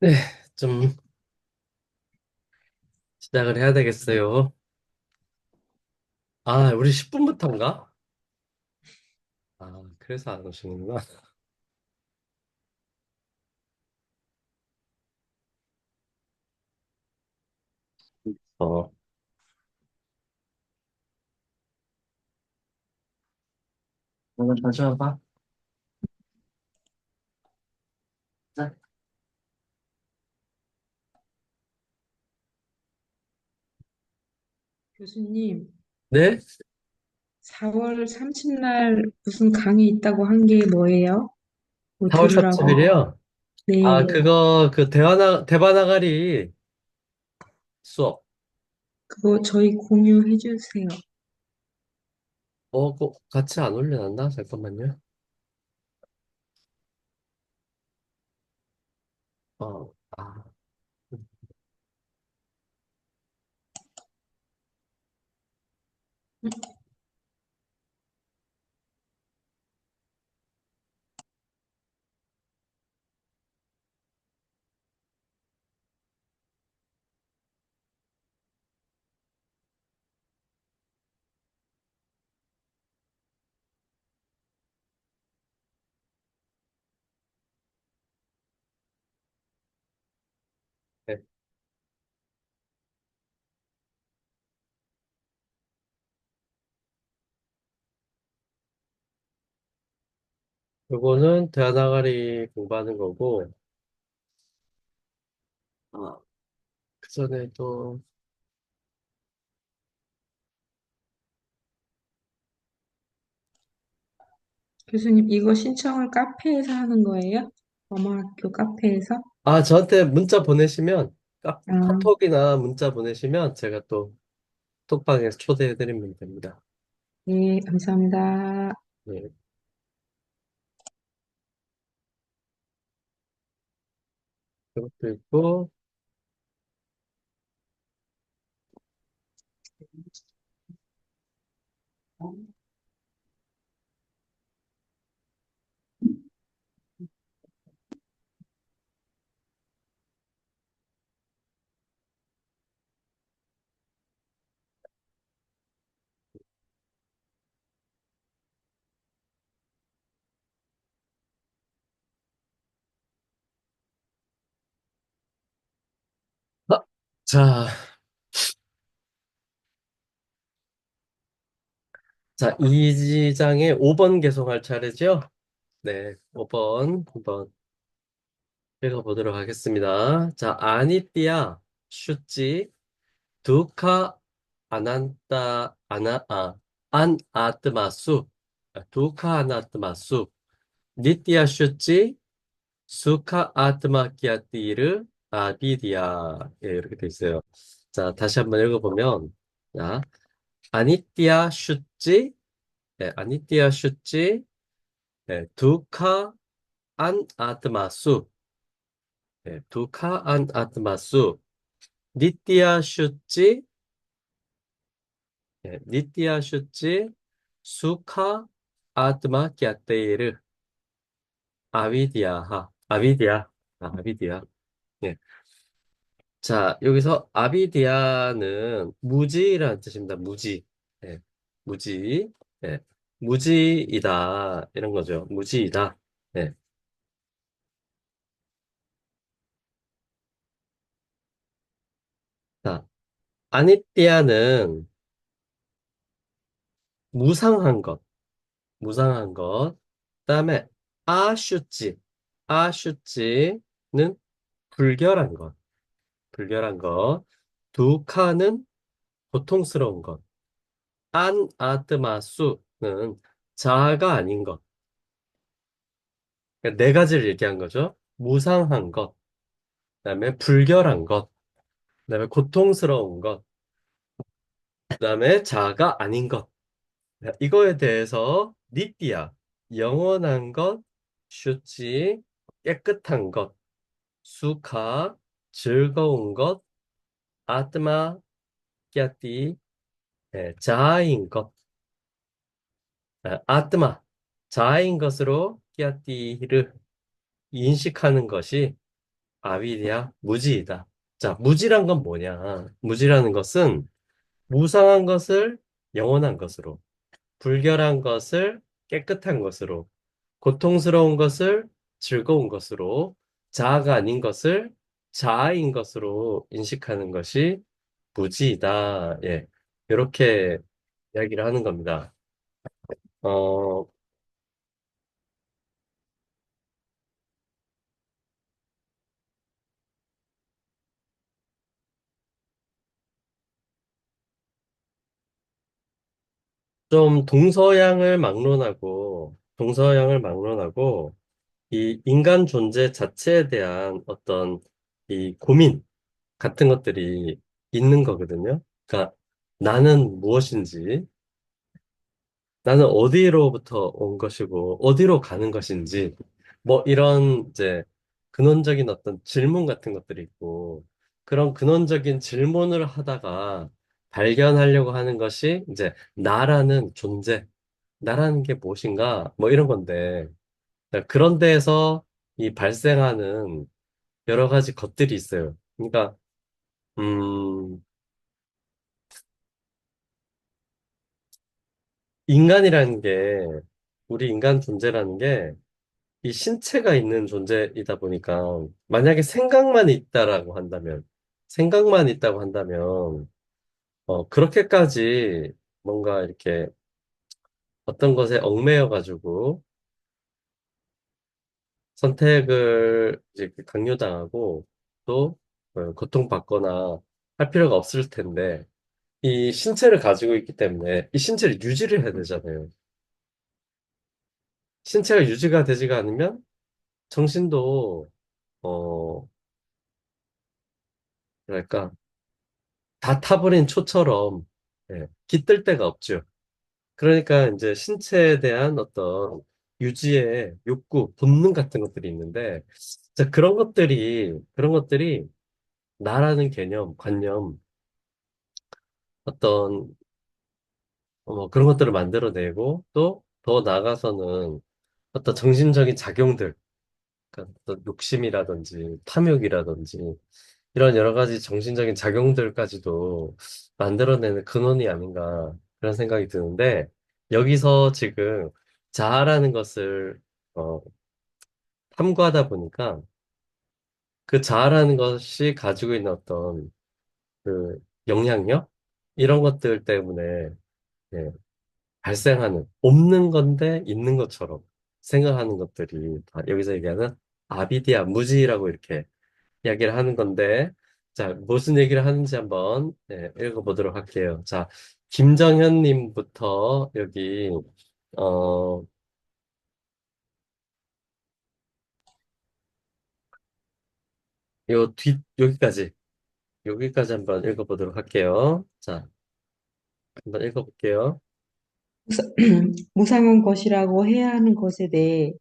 네, 좀 시작을 해야 되겠어요. 아, 우리 10분부터인가? 아, 그래서 안 오시는구나. 어, 오늘 다시 와봐. 자. 교수님, 네? 4월 30날 무슨 강의 있다고 한 게 뭐예요? 뭐 4월 들으라고. 30일이요? 아, 네, 그거, 대바나가리 수업. 그거 저희 공유해 주세요. 그거 같이 안 올려놨나? 잠깐만요. 어, 아, 네. 요거는 대바나가리 공부하는 거고, 아, 그 전에 또, 교수님, 이거 신청을 카페에서 하는 거예요? 엄마학교 카페에서? 저한테 문자 보내시면, 아, 카톡이나 문자 보내시면 제가 또 톡방에서 초대해드리면 됩니다. 네, 감사합니다. 네. 그것도 있고, 아, 자, 이 장에 5번 개송할 차례죠? 네, 5번 한번 읽어보도록 하겠습니다. 자, 아니띠아 슈찌 두카 안 아트마수 두카 아나트마수 니띠아 슈찌 수카 아트마키아띠르 아비디아 예, 이렇게 돼 있어요. 자, 다시 한번 읽어보면 자, 아니띠아 슈찌 아니띠아 슈찌 두카 안 아트마수 두카 안 아트마수 니띠아 슈찌 니띠아 슈찌 수카 아트마 갸테이르 아비디아 아비디아 예. 자, 여기서 아비디아는 무지라는 뜻입니다. 무지. 예. 무지. 예. 무지이다. 이런 거죠. 무지이다. 예. 자, 아니띠아는 무상한 것, 무상한 것. 그다음에 아슈찌, 아슈찌는 불결한 것, 불결한 것. 두카는 고통스러운 것. 안 아트마수는 자아가 아닌 것. 그러니까 네 가지를 얘기한 거죠. 무상한 것, 그다음에 불결한 것, 그다음에 고통스러운 것, 그다음에 자아가 아닌 것. 이거에 대해서 니띠아, 영원한 것, 슈치, 깨끗한 것, 수카, 즐거운 것, 아트마, 꺄띠, 자아인 것, 아트마, 자아인 것으로 꺄띠를 인식하는 것이 아비디아, 무지이다. 자, 무지란 건 뭐냐? 무지라는 것은 무상한 것을 영원한 것으로, 불결한 것을 깨끗한 것으로, 고통스러운 것을 즐거운 것으로, 자아가 아닌 것을 자아인 것으로 인식하는 것이 무지이다. 예. 이렇게 이야기를 하는 겁니다. 어, 좀 동서양을 막론하고, 이 인간 존재 자체에 대한 어떤 이 고민 같은 것들이 있는 거거든요. 그러니까 나는 무엇인지, 나는 어디로부터 온 것이고, 어디로 가는 것인지, 뭐 이런 이제 근원적인 어떤 질문 같은 것들이 있고, 그런 근원적인 질문을 하다가 발견하려고 하는 것이 이제 나라는 존재, 나라는 게 무엇인가, 뭐 이런 건데, 그런 데에서 이 발생하는 여러 가지 것들이 있어요. 그러니까, 음, 인간이라는 게, 우리 인간 존재라는 게, 이 신체가 있는 존재이다 보니까, 만약에 생각만 있다고 한다면, 그렇게까지 뭔가 이렇게 어떤 것에 얽매여가지고 선택을 이제 강요당하고 또 고통받거나 할 필요가 없을 텐데, 이 신체를 가지고 있기 때문에 이 신체를 유지를 해야 되잖아요. 신체가 유지가 되지가 않으면 정신도 어 뭐랄까 다 타버린 초처럼 깃들 데가 없죠. 그러니까 이제 신체에 대한 어떤 유지의 욕구, 본능 같은 것들이 있는데, 자, 그런 것들이 나라는 개념, 관념, 어떤 그런 것들을 만들어내고 또 더 나아가서는 어떤 정신적인 작용들, 그러니까 어떤 욕심이라든지 탐욕이라든지 이런 여러 가지 정신적인 작용들까지도 만들어내는 근원이 아닌가 그런 생각이 드는데, 여기서 지금 자아라는 것을 어, 탐구하다 보니까 그 자아라는 것이 가지고 있는 어떤 그 영향력 이런 것들 때문에 예, 발생하는 없는 건데 있는 것처럼 생각하는 것들이 다 여기서 얘기하는 아비디아 무지라고 이렇게 이야기를 하는 건데, 자, 무슨 얘기를 하는지 한번 읽어보도록 할게요. 자, 김정현님부터 여기, 어, 여기까지 한번 읽어보도록 할게요. 자, 한번 읽어볼게요. 무상한 것이라고 해야 하는 것에 대해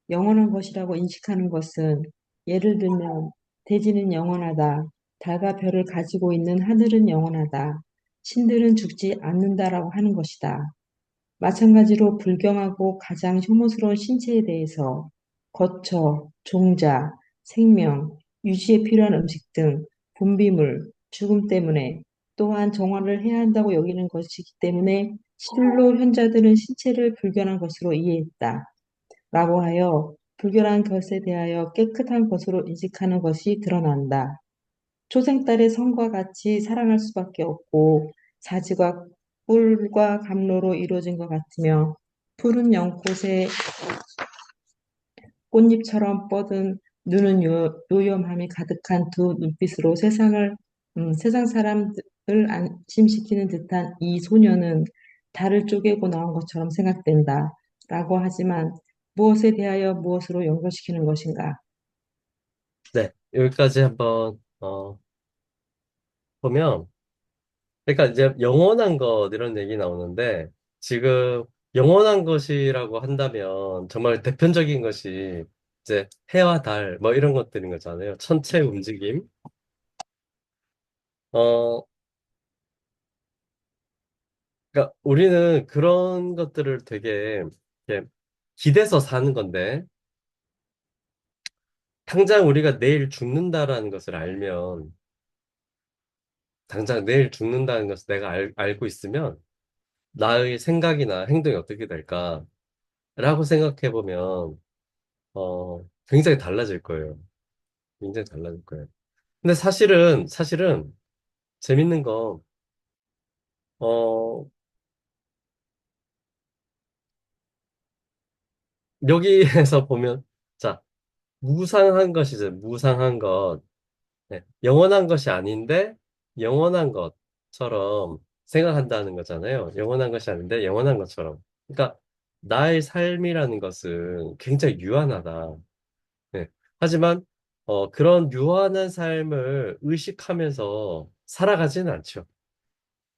영원한 것이라고 인식하는 것은, 예를 들면 대지는 영원하다, 달과 별을 가지고 있는 하늘은 영원하다, 신들은 죽지 않는다라고 하는 것이다. 마찬가지로 불경하고 가장 혐오스러운 신체에 대해서 거처, 종자, 생명, 유지에 필요한 음식 등 분비물, 죽음 때문에 또한 정화를 해야 한다고 여기는 것이기 때문에 실로 현자들은 신체를 불결한 것으로 이해했다. 라고 하여 불결한 것에 대하여 깨끗한 것으로 인식하는 것이 드러난다. 초생딸의 성과 같이 사랑할 수밖에 없고, 사지가 꿀과 감로로 이루어진 것 같으며, 푸른 연꽃의 꽃잎처럼 뻗은 눈은 요염함이 가득한 두 눈빛으로 세상 사람을 안심시키는 듯한 이 소녀는 달을 쪼개고 나온 것처럼 생각된다. 라고 하지만 무엇에 대하여 무엇으로 연결시키는 것인가? 네, 여기까지 한번, 보면, 그러니까 이제 영원한 것 이런 얘기 나오는데, 지금 영원한 것이라고 한다면 정말 대표적인 것이 이제 해와 달 뭐 이런 것들인 거잖아요. 천체 움직임. 어, 그러니까 우리는 그런 것들을 되게 이렇게 기대서 사는 건데, 당장 우리가 내일 죽는다라는 것을 알면, 당장 내일 죽는다는 것을 내가 알고 있으면, 나의 생각이나 행동이 어떻게 될까라고 생각해 보면, 굉장히 달라질 거예요. 굉장히 달라질 거예요. 근데 사실은, 재밌는 거, 어, 여기에서 보면, 자, 무상한 것이죠. 무상한 것. 네, 영원한 것이 아닌데 영원한 것처럼 생각한다는 거잖아요. 영원한 것이 아닌데 영원한 것처럼. 그러니까 나의 삶이라는 것은 굉장히 유한하다. 네. 하지만 그런 유한한 삶을 의식하면서 살아가지는 않죠.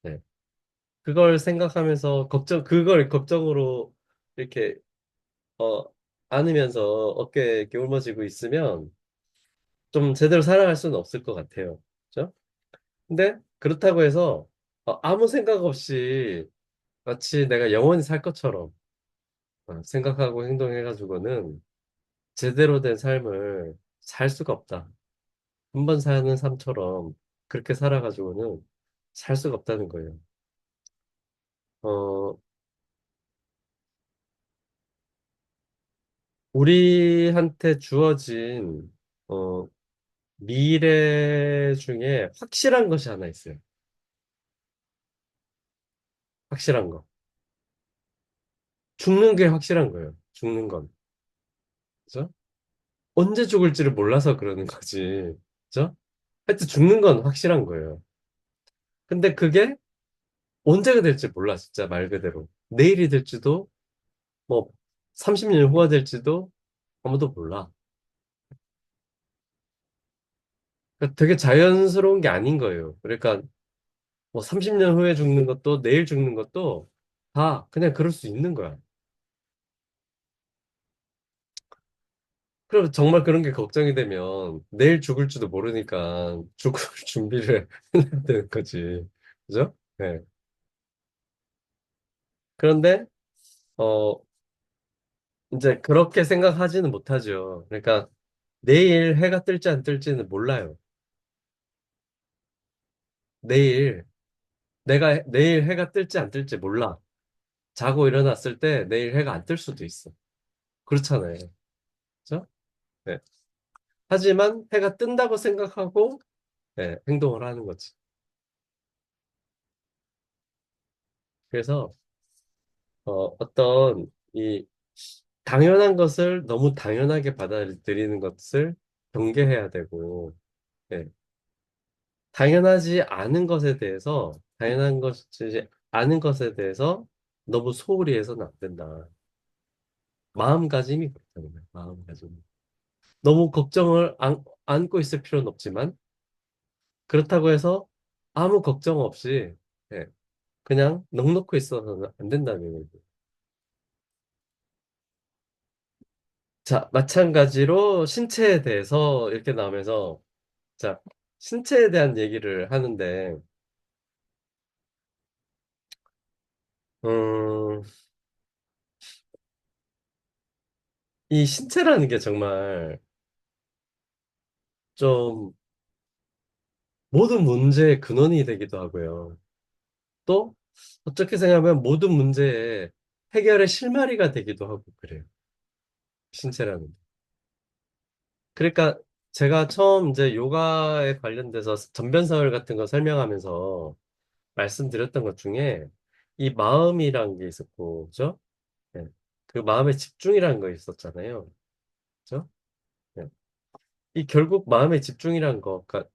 네. 그걸 걱정으로 이렇게 어, 안으면서 어깨에 이렇게 올머지고 있으면 좀 제대로 살아갈 수는 없을 것 같아요. 그죠? 근데 그렇다고 해서 아무 생각 없이 마치 내가 영원히 살 것처럼 생각하고 행동해가지고는 제대로 된 삶을 살 수가 없다. 한 번 사는 삶처럼 그렇게 살아가지고는 살 수가 없다는 거예요. 어, 우리한테 주어진 어, 미래 중에 확실한 것이 하나 있어요. 확실한 거. 죽는 게 확실한 거예요. 죽는 건. 그죠? 언제 죽을지를 몰라서 그러는 거지. 그죠? 하여튼 죽는 건 확실한 거예요. 근데 그게 언제가 될지 몰라, 진짜 말 그대로. 내일이 될지도, 뭐, 30년 후가 될지도 아무도 몰라. 그러니까 되게 자연스러운 게 아닌 거예요. 그러니까 뭐 30년 후에 죽는 것도 내일 죽는 것도 다 그냥 그럴 수 있는 거야. 그럼 정말 그런 게 걱정이 되면 내일 죽을지도 모르니까 죽을 준비를 해야 되는 거지. 그죠? 네. 그런데, 어, 이제 그렇게 생각하지는 못하죠. 그러니까 내일 해가 뜰지 안 뜰지는 몰라요. 내일 내일 해가 뜰지 안 뜰지 몰라. 자고 일어났을 때 내일 해가 안 뜰 수도 있어. 그렇잖아요. 그죠? 네. 하지만 해가 뜬다고 생각하고 네, 행동을 하는 거지. 그래서 어떤 이 당연한 것을 너무 당연하게 받아들이는 것을 경계해야 되고 네. 당연한 것이 아는 것에 대해서 너무 소홀히 해서는 안 된다. 마음가짐이 그렇다는 거예요. 마음가짐. 너무 걱정을 안고 있을 필요는 없지만 그렇다고 해서 아무 걱정 없이 예, 그냥 넋놓고 있어서는 안 된다는 거죠. 자, 마찬가지로 신체에 대해서 이렇게 나오면서 자, 신체에 대한 얘기를 하는데 음, 이 신체라는 게 정말 좀 모든 문제의 근원이 되기도 하고요. 또 어떻게 생각하면 모든 문제의 해결의 실마리가 되기도 하고 그래요. 신체라는 게. 그러니까 제가 처음 이제 요가에 관련돼서 전변설 같은 거 설명하면서 말씀드렸던 것 중에 이 마음이란 게 있었고, 그죠? 예. 그 마음의 집중이라는 거 있었잖아요. 그죠? 예. 이 결국 마음의 집중이라는 거, 그러니까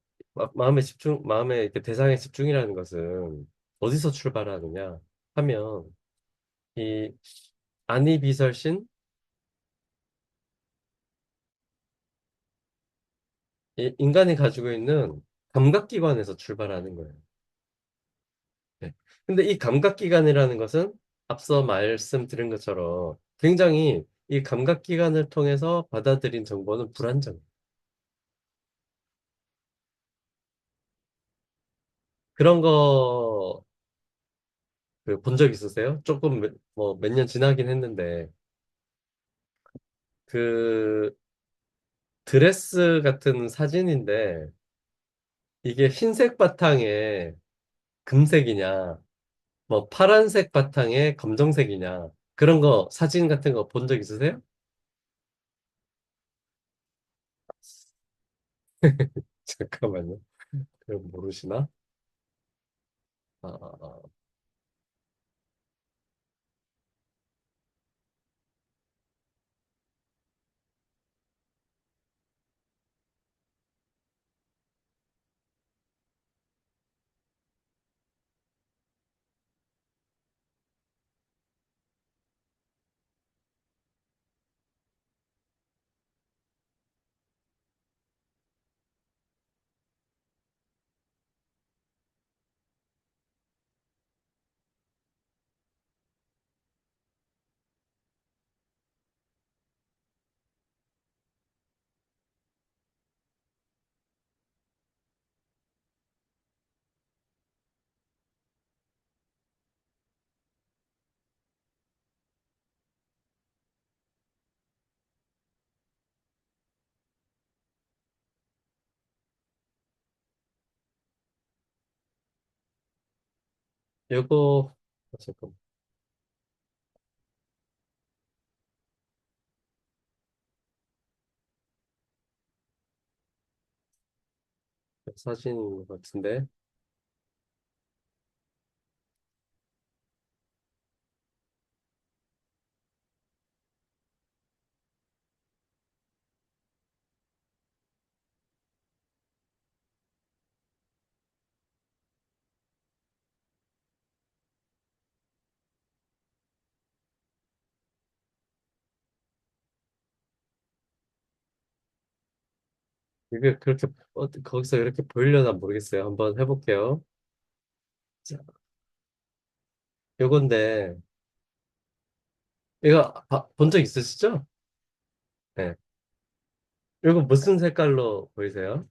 마음의 이렇게 대상의 집중이라는 것은 어디서 출발하느냐 하면 이 아니비설신 이 인간이 가지고 있는 감각기관에서 출발하는 거예요. 네. 근데 이 감각기관이라는 것은 앞서 말씀드린 것처럼 굉장히 이 감각기관을 통해서 받아들인 정보는 불안정. 그런 거 본 적 있으세요? 조금 뭐 몇 년 지나긴 했는데 그 드레스 같은 사진인데 이게 흰색 바탕에 금색이냐, 뭐 파란색 바탕에 검정색이냐 그런 거 사진 같은 거 본 적 있으세요? 잠깐만요. 그럼 모르시나? 아, 아, 아. 요거 잠깐 사진 같은데 이게 그렇게 거기서 이렇게 보이려나 모르겠어요. 한번 해볼게요. 자, 요건데 이거 본 적 있으시죠? 네. 이거 무슨 색깔로 보이세요?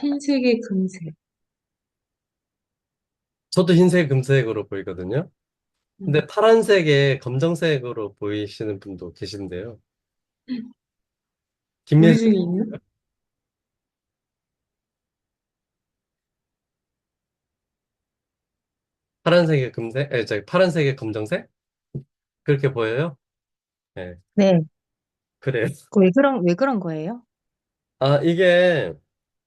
흰색에 금색. 저도 흰색, 금색으로 보이거든요. 음, 근데 파란색에 검정색으로 보이시는 분도 계신데요. 우리 김예진 중에 있나? 파란색에 금색, 저기 파란색에 검정색? 그렇게 보여요? 네, 네. 그래요. 왜 그런 거예요? 아, 이게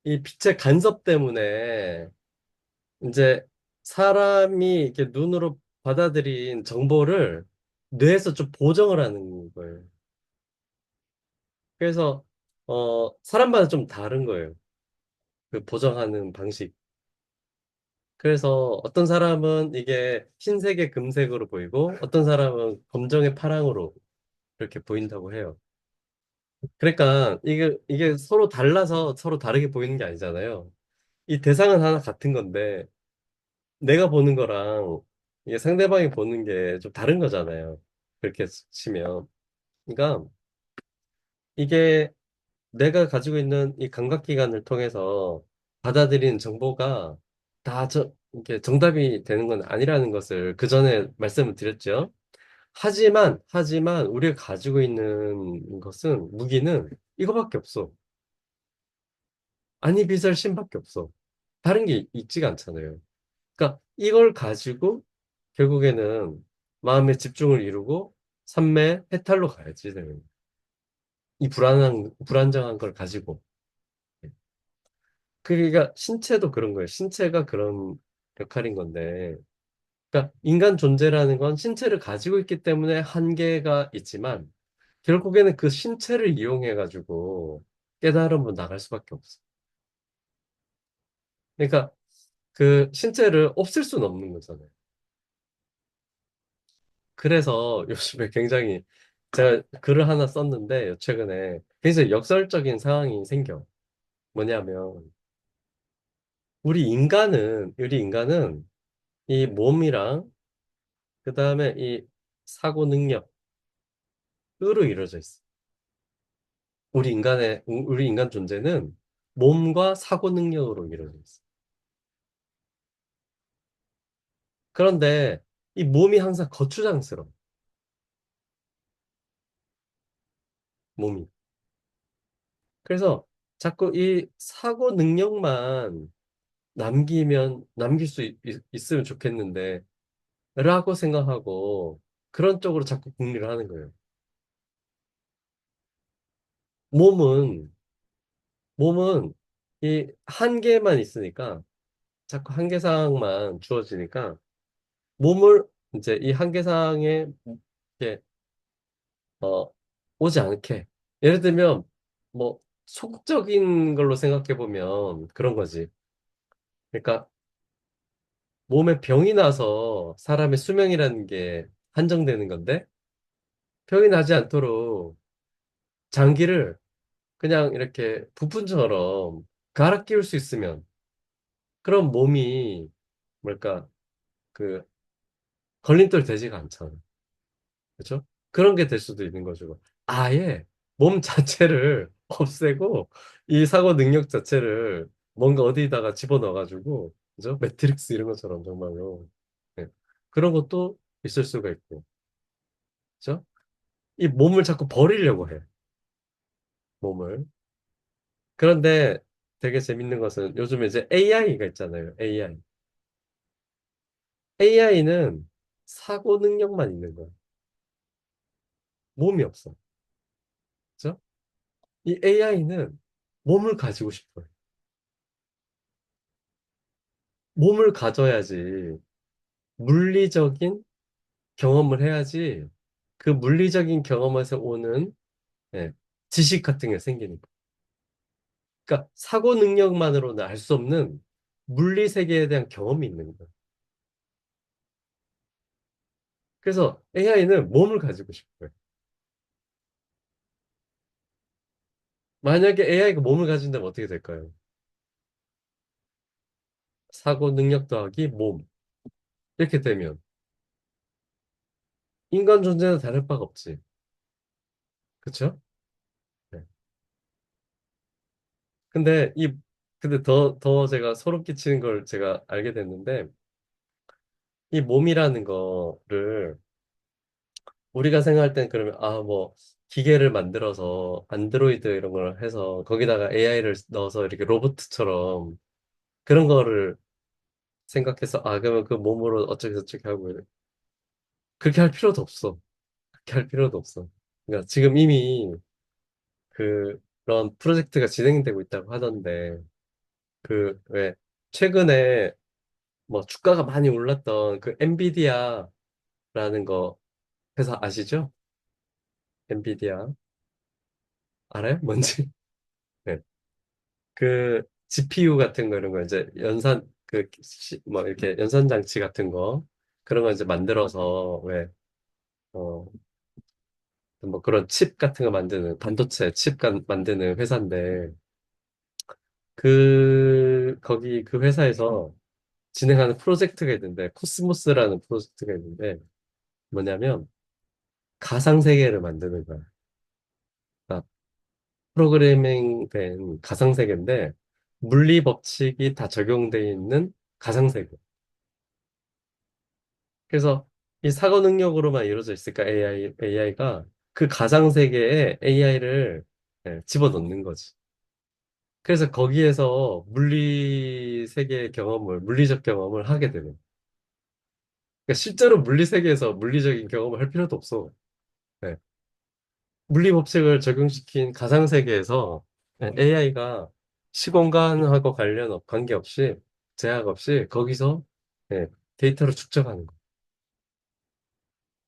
이 빛의 간섭 때문에 이제 사람이 이렇게 눈으로 받아들인 정보를 뇌에서 좀 보정을 하는 거예요. 그래서 사람마다 좀 다른 거예요. 그 보정하는 방식. 그래서 어떤 사람은 이게 흰색의 금색으로 보이고 어떤 사람은 검정의 파랑으로 이렇게 보인다고 해요. 그러니까 이게 서로 달라서 서로 다르게 보이는 게 아니잖아요. 이 대상은 하나 같은 건데 내가 보는 거랑 이게 상대방이 보는 게 좀 다른 거잖아요. 그렇게 치면. 그러니까 이게 내가 가지고 있는 이 감각기관을 통해서 받아들이는 정보가 다 이게 정답이 되는 건 아니라는 것을 그 전에 말씀을 드렸죠. 하지만 우리가 가지고 있는 것은 무기는 이거밖에 없어. 아니 비설 신밖에 없어. 다른 게 있지가 않잖아요. 그러니까 이걸 가지고 결국에는 마음의 집중을 이루고 삶의 해탈로 가야지 되는. 이 불안정한 걸 가지고. 그러니까 신체도 그런 거예요. 신체가 그런 역할인 건데. 그러니까 인간 존재라는 건 신체를 가지고 있기 때문에 한계가 있지만 결국에는 그 신체를 이용해 가지고 깨달음으로 나갈 수밖에 없어. 그러니까 그 신체를 없앨 수는 없는 거잖아요. 그래서 요즘에 굉장히 제가 글을 하나 썼는데 최근에 굉장히 역설적인 상황이 생겨. 뭐냐면 우리 인간은 이 몸이랑 그다음에 이 사고 능력으로 이루어져 있어. 우리 인간 존재는 몸과 사고 능력으로 이루어져 있어. 그런데 이 몸이 항상 거추장스러워. 몸이. 그래서 자꾸 이 사고 능력만 남길 수 있으면 좋겠는데, 라고 생각하고 그런 쪽으로 자꾸 궁리를 하는 거예요. 몸은, 몸은 이 한계만 있으니까, 자꾸 한계사항만 주어지니까, 몸을 이제 이 한계사항에 이렇게, 어, 오지 않게. 예를 들면, 뭐, 속적인 걸로 생각해 보면 그런 거지. 그러니까 몸에 병이 나서 사람의 수명이라는 게 한정되는 건데, 병이 나지 않도록 장기를 그냥 이렇게 부품처럼 갈아 끼울 수 있으면, 그럼 몸이, 뭘까, 그, 걸림돌 되지가 않잖아. 그렇죠? 그런 게 될 수도 있는 거죠. 아예 몸 자체를 없애고, 이 사고 능력 자체를 뭔가 어디다가 집어넣어가지고, 그죠? 매트릭스 이런 것처럼 정말로. 네. 그런 것도 있을 수가 있고, 그죠? 이 몸을 자꾸 버리려고 해, 몸을. 그런데 되게 재밌는 것은 요즘에 이제 AI가 있잖아요. AI. AI는 사고 능력만 있는 거야. 몸이 없어. 그죠? 이 AI는 몸을 가지고 싶어요. 몸을 가져야지 물리적인 경험을 해야지 그 물리적인 경험에서 오는, 예, 지식 같은 게 생기는 거야. 그러니까 사고 능력만으로는 알 수 없는 물리 세계에 대한 경험이 있는 거야. 그래서 AI는 몸을 가지고 싶어요. 만약에 AI가 몸을 가진다면 어떻게 될까요? 사고 능력 더하기 몸. 이렇게 되면 인간 존재는 다를 바가 없지. 그쵸? 네. 근데 근데 더 제가 소름 끼치는 걸 제가 알게 됐는데, 이 몸이라는 거를 우리가 생각할 땐 그러면, 뭐, 기계를 만들어서 안드로이드 이런 걸 해서 거기다가 AI를 넣어서 이렇게 로봇처럼 그런 거를 생각해서, 그러면 그 몸으로 어쩌고 저쩌고 하고 그렇게 할 필요도 없어. 그렇게 할 필요도 없어. 그러니까 지금 이미 그런 프로젝트가 진행되고 있다고 하던데, 왜 최근에 뭐 주가가 많이 올랐던 그 엔비디아라는 거 회사 아시죠? 엔비디아 알아요? 뭔지? 네. 그 GPU 같은 거 이런 거 이제 뭐 이렇게 연산 장치 같은 거 그런 거 이제 만들어서 왜 뭐 그런 칩 같은 거 만드는 반도체 만드는 회사인데, 거기 그 회사에서 진행하는 프로젝트가 있는데, 코스모스라는 프로젝트가 있는데, 뭐냐면 가상 세계를 만드는 거야. 그러니까 프로그래밍 된 가상 세계인데 물리 법칙이 다 적용돼 있는 가상 세계. 그래서 이 사고 능력으로만 이루어져 있을까, AI가 그 가상 세계에 AI를 집어넣는 거지. 그래서 거기에서 물리적 경험을 하게 되는. 그러니까 실제로 물리 세계에서 물리적인 경험을 할 필요도 없어. 네. 물리 법칙을 적용시킨 가상 세계에서 AI가 시공간하고 관계없이, 제약 없이 거기서, 예, 데이터를 축적하는 거예요.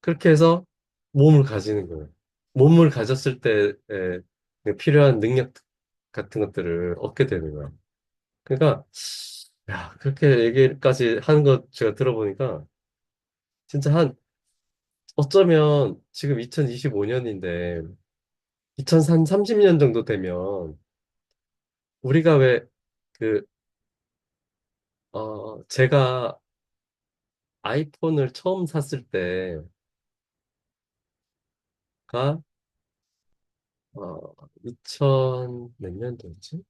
그렇게 해서 몸을 가지는 거예요. 몸을 가졌을 때 필요한 능력 같은 것들을 얻게 되는 거예요. 그러니까 야, 그렇게 얘기까지 하는 거 제가 들어보니까 진짜 어쩌면 지금 2025년인데 2030년 정도 되면 우리가 왜 그 제가 아이폰을 처음 샀을 때가 2000 몇 년도였지?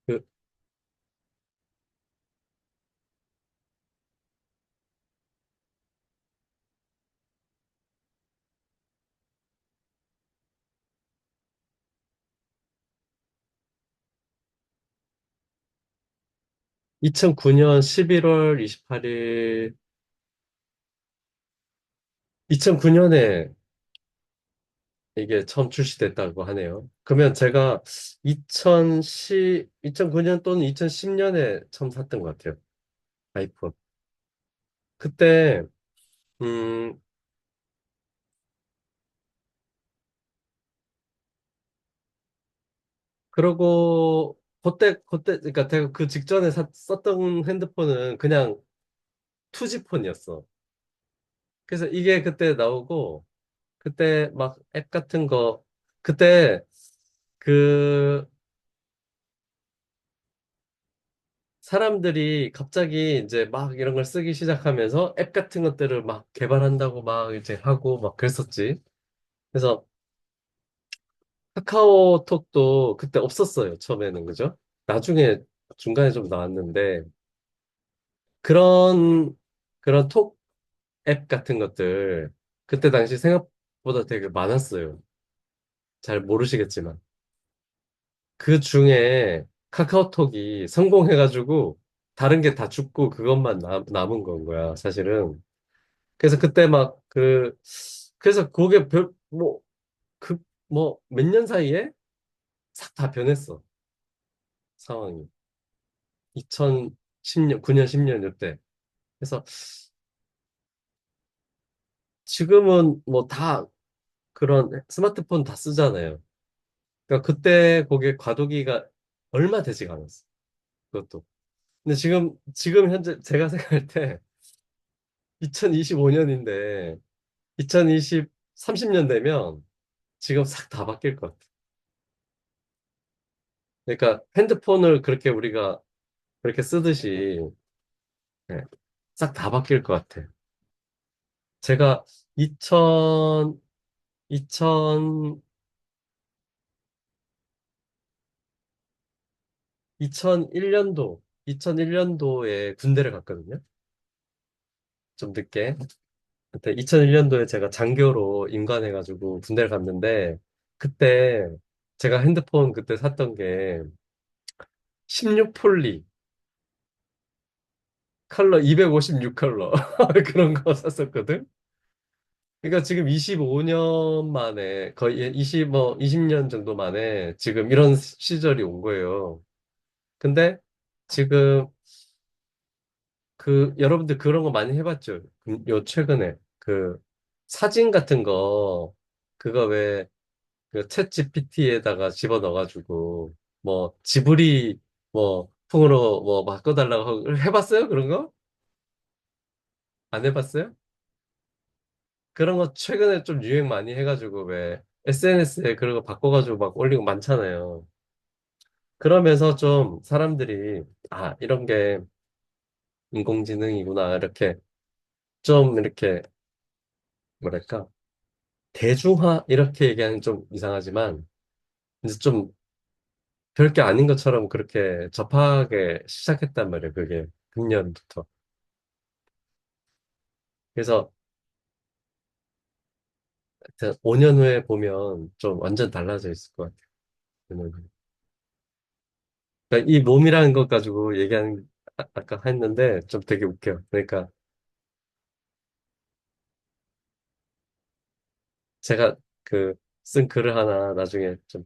그, 2009년 11월 28일, 2009년에 이게 처음 출시됐다고 하네요. 그러면 제가 2009년 또는 2010년에 처음 샀던 것 같아요. 아이폰. 그때, 음, 그러니까 제가 그 직전에 썼던 핸드폰은 그냥 투지폰이었어. 그래서 이게 그때 나오고, 그때 막 앱 같은 거, 그때 그 사람들이 갑자기 이제 막 이런 걸 쓰기 시작하면서 앱 같은 것들을 막 개발한다고 막 이제 하고 막 그랬었지. 그래서 카카오톡도 그때 없었어요. 처음에는. 그죠? 나중에 중간에 좀 나왔는데 그런 그런 톡 앱 같은 것들 그때 당시 생각보다 되게 많았어요. 잘 모르시겠지만. 그 중에 카카오톡이 성공해가지고 다른 게 다 죽고 그것만 남은 건 거야, 사실은. 그래서 그때 막 그래서 그게 몇 년 사이에 싹 다 변했어, 상황이. 2010년, 9년, 10년 이때. 그래서 지금은 뭐 다 그런 스마트폰 다 쓰잖아요. 그러니까 그때 그게 과도기가 얼마 되지가 않았어, 그것도. 근데 지금 현재 제가 생각할 때 2025년인데 30년 되면 지금 싹 다 바뀔 것 같아. 그러니까 핸드폰을 그렇게 우리가 그렇게 쓰듯이 싹 다 바뀔 것 같아. 제가 2000, 2000, 2001년도에 군대를 갔거든요. 좀 늦게. 그때 2001년도에 제가 장교로 임관해가지고 군대를 갔는데, 그때 제가 핸드폰 그때 샀던 게 16폴리 컬러 256 컬러 그런 거 샀었거든. 그러니까 지금 25년 만에 거의 20년 정도 만에 지금 이런 시절이 온 거예요. 근데 지금 여러분들 그런 거 많이 해봤죠? 최근에 사진 같은 거 그거 왜 챗 GPT에다가 집어넣어가지고 뭐 지브리 뭐 풍으로 뭐 바꿔달라고 해봤어요? 그런 거? 안 해봤어요? 그런 거 최근에 좀 유행 많이 해가지고 왜 SNS에 그런 거 바꿔가지고 막 올리고 많잖아요. 그러면서 좀 사람들이 이런 게 인공지능이구나 이렇게 좀 이렇게 뭐랄까 대중화 이렇게 얘기하는 좀 이상하지만 이제 좀 별게 아닌 것처럼 그렇게 접하게 시작했단 말이에요. 그게 금년부터. 그래서 5년 후에 보면 좀 완전 달라져 있을 것 같아요. 저는. 그러니까 이 몸이라는 것 가지고 얘기하는 아까 했는데 좀 되게 웃겨요. 그러니까 제가 쓴 글을 하나 나중에 좀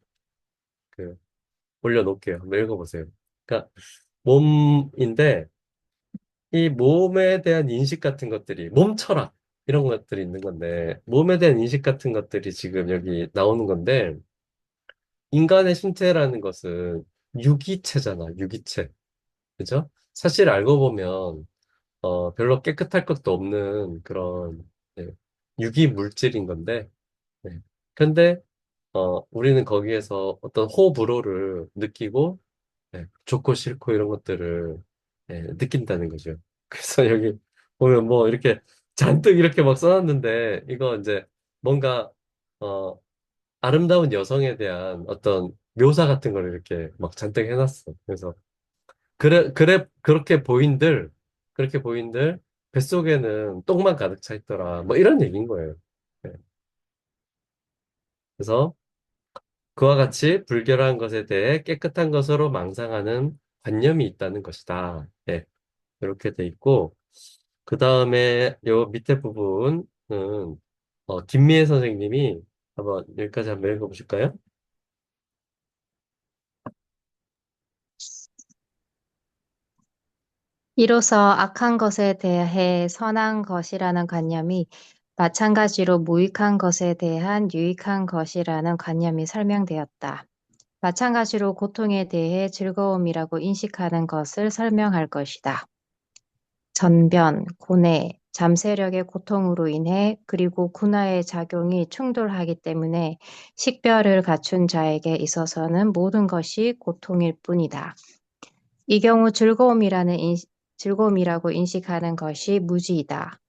그 올려놓을게요. 한번 읽어보세요. 그러니까 몸인데 이 몸에 대한 인식 같은 것들이 몸 철학 이런 것들이 있는 건데 몸에 대한 인식 같은 것들이 지금 여기 나오는 건데 인간의 신체라는 것은 유기체잖아, 유기체. 그죠? 사실 알고 보면 별로 깨끗할 것도 없는 그런 네, 유기 물질인 건데 네. 근데 우리는 거기에서 어떤 호불호를 느끼고 좋고 싫고 이런 것들을 느낀다는 거죠. 그래서 여기 보면 뭐 이렇게 잔뜩 이렇게 막 써놨는데 이거 이제 뭔가 어, 아름다운 여성에 대한 어떤 묘사 같은 걸 이렇게 막 잔뜩 해놨어. 그래서 그렇게 보인들 뱃속에는 똥만 가득 차 있더라. 뭐 이런 얘기인 거예요. 네. 그래서 그와 같이 불결한 것에 대해 깨끗한 것으로 망상하는 관념이 있다는 것이다. 예, 이렇게 돼 있고, 그 다음에 요 밑에 부분은, 김미애 선생님이 한번 여기까지 한번 읽어보실까요? 이로써 악한 것에 대해 선한 것이라는 관념이 마찬가지로 무익한 것에 대한 유익한 것이라는 관념이 설명되었다. 마찬가지로 고통에 대해 즐거움이라고 인식하는 것을 설명할 것이다. 전변, 고뇌, 잠세력의 고통으로 인해 그리고 군화의 작용이 충돌하기 때문에 식별을 갖춘 자에게 있어서는 모든 것이 고통일 뿐이다. 이 경우 즐거움이라고 인식하는 것이 무지이다.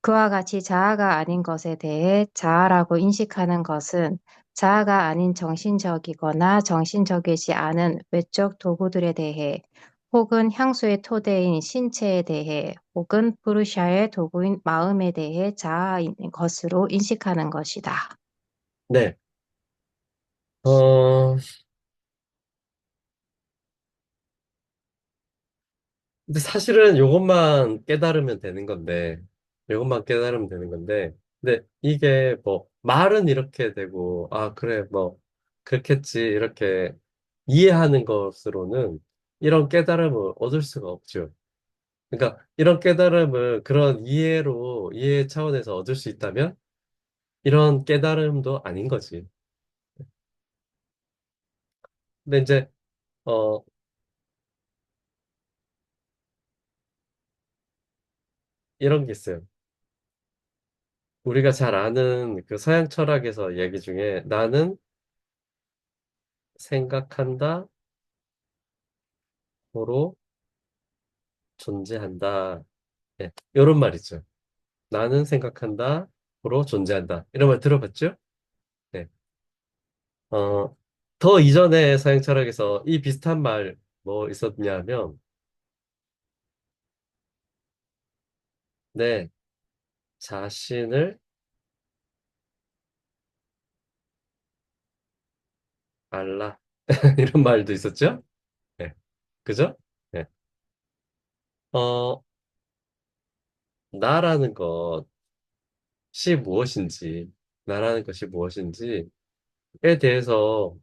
그와 같이 자아가 아닌 것에 대해 자아라고 인식하는 것은 자아가 아닌 정신적이거나 정신적이지 않은 외적 도구들에 대해 혹은 향수의 토대인 신체에 대해 혹은 푸르샤의 도구인 마음에 대해 자아인 것으로 인식하는 것이다. 네. 어, 근데 사실은 요것만 깨달으면 되는 건데, 요것만 깨달으면 되는 건데, 근데 이게 뭐, 말은 이렇게 되고, 아, 그래, 뭐, 그렇겠지, 이렇게 이해하는 것으로는 이런 깨달음을 얻을 수가 없죠. 그러니까 이런 깨달음을 그런 이해 차원에서 얻을 수 있다면, 이런 깨달음도 아닌 거지. 근데 이제, 어, 이런 게 있어요. 우리가 잘 아는 그 서양 철학에서 얘기 중에 나는 생각한다, 고로 존재한다. 예, 이런 말 있죠. 나는 생각한다, 고로 존재한다. 이런 말 들어봤죠? 네. 어, 더 이전에 서양 철학에서 이 비슷한 말 뭐 있었냐면, 내 자신을 알라. 이런 말도 있었죠? 네. 그죠? 네. 어, 나라는 것이 무엇인지, 나라는 것이 무엇인지에 대해서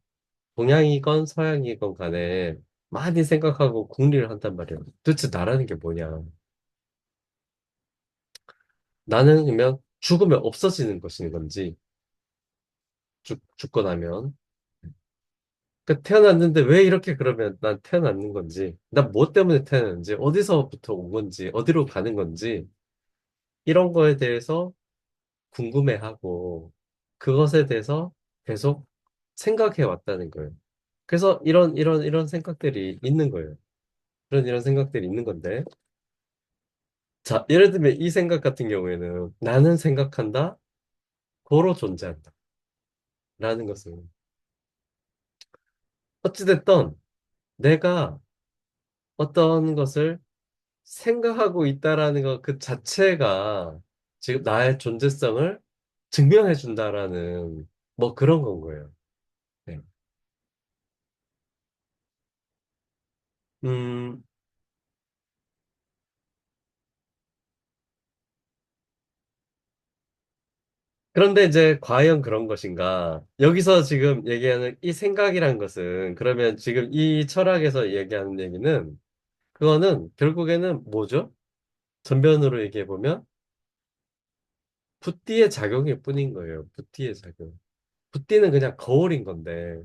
동양이건 서양이건 간에 많이 생각하고 궁리를 한단 말이야. 도대체 나라는 게 뭐냐? 나는 그러면 죽으면 없어지는 것인 건지, 죽고 나면. 그 태어났는데 왜 이렇게 그러면 난 태어났는 건지, 난 뭐 때문에 태어났는지, 어디서부터 온 건지, 어디로 가는 건지, 이런 거에 대해서 궁금해하고, 그것에 대해서 계속 생각해 왔다는 거예요. 그래서 이런 생각들이 있는 거예요. 이런 생각들이 있는 건데, 자, 예를 들면 이 생각 같은 경우에는 나는 생각한다, 고로 존재한다. 라는 것은 어찌됐든 내가 어떤 것을 생각하고 있다라는 것 그 자체가 지금 나의 존재성을 증명해 준다라는 뭐 그런 건 거예요. 네. 음, 그런데 이제 과연 그런 것인가? 여기서 지금 얘기하는 이 생각이란 것은 그러면 지금 이 철학에서 얘기하는 얘기는 그거는 결국에는 뭐죠? 전변으로 얘기해 보면 붓띠의 작용일 뿐인 거예요. 붓띠의 작용. 붓띠는 그냥 거울인 건데,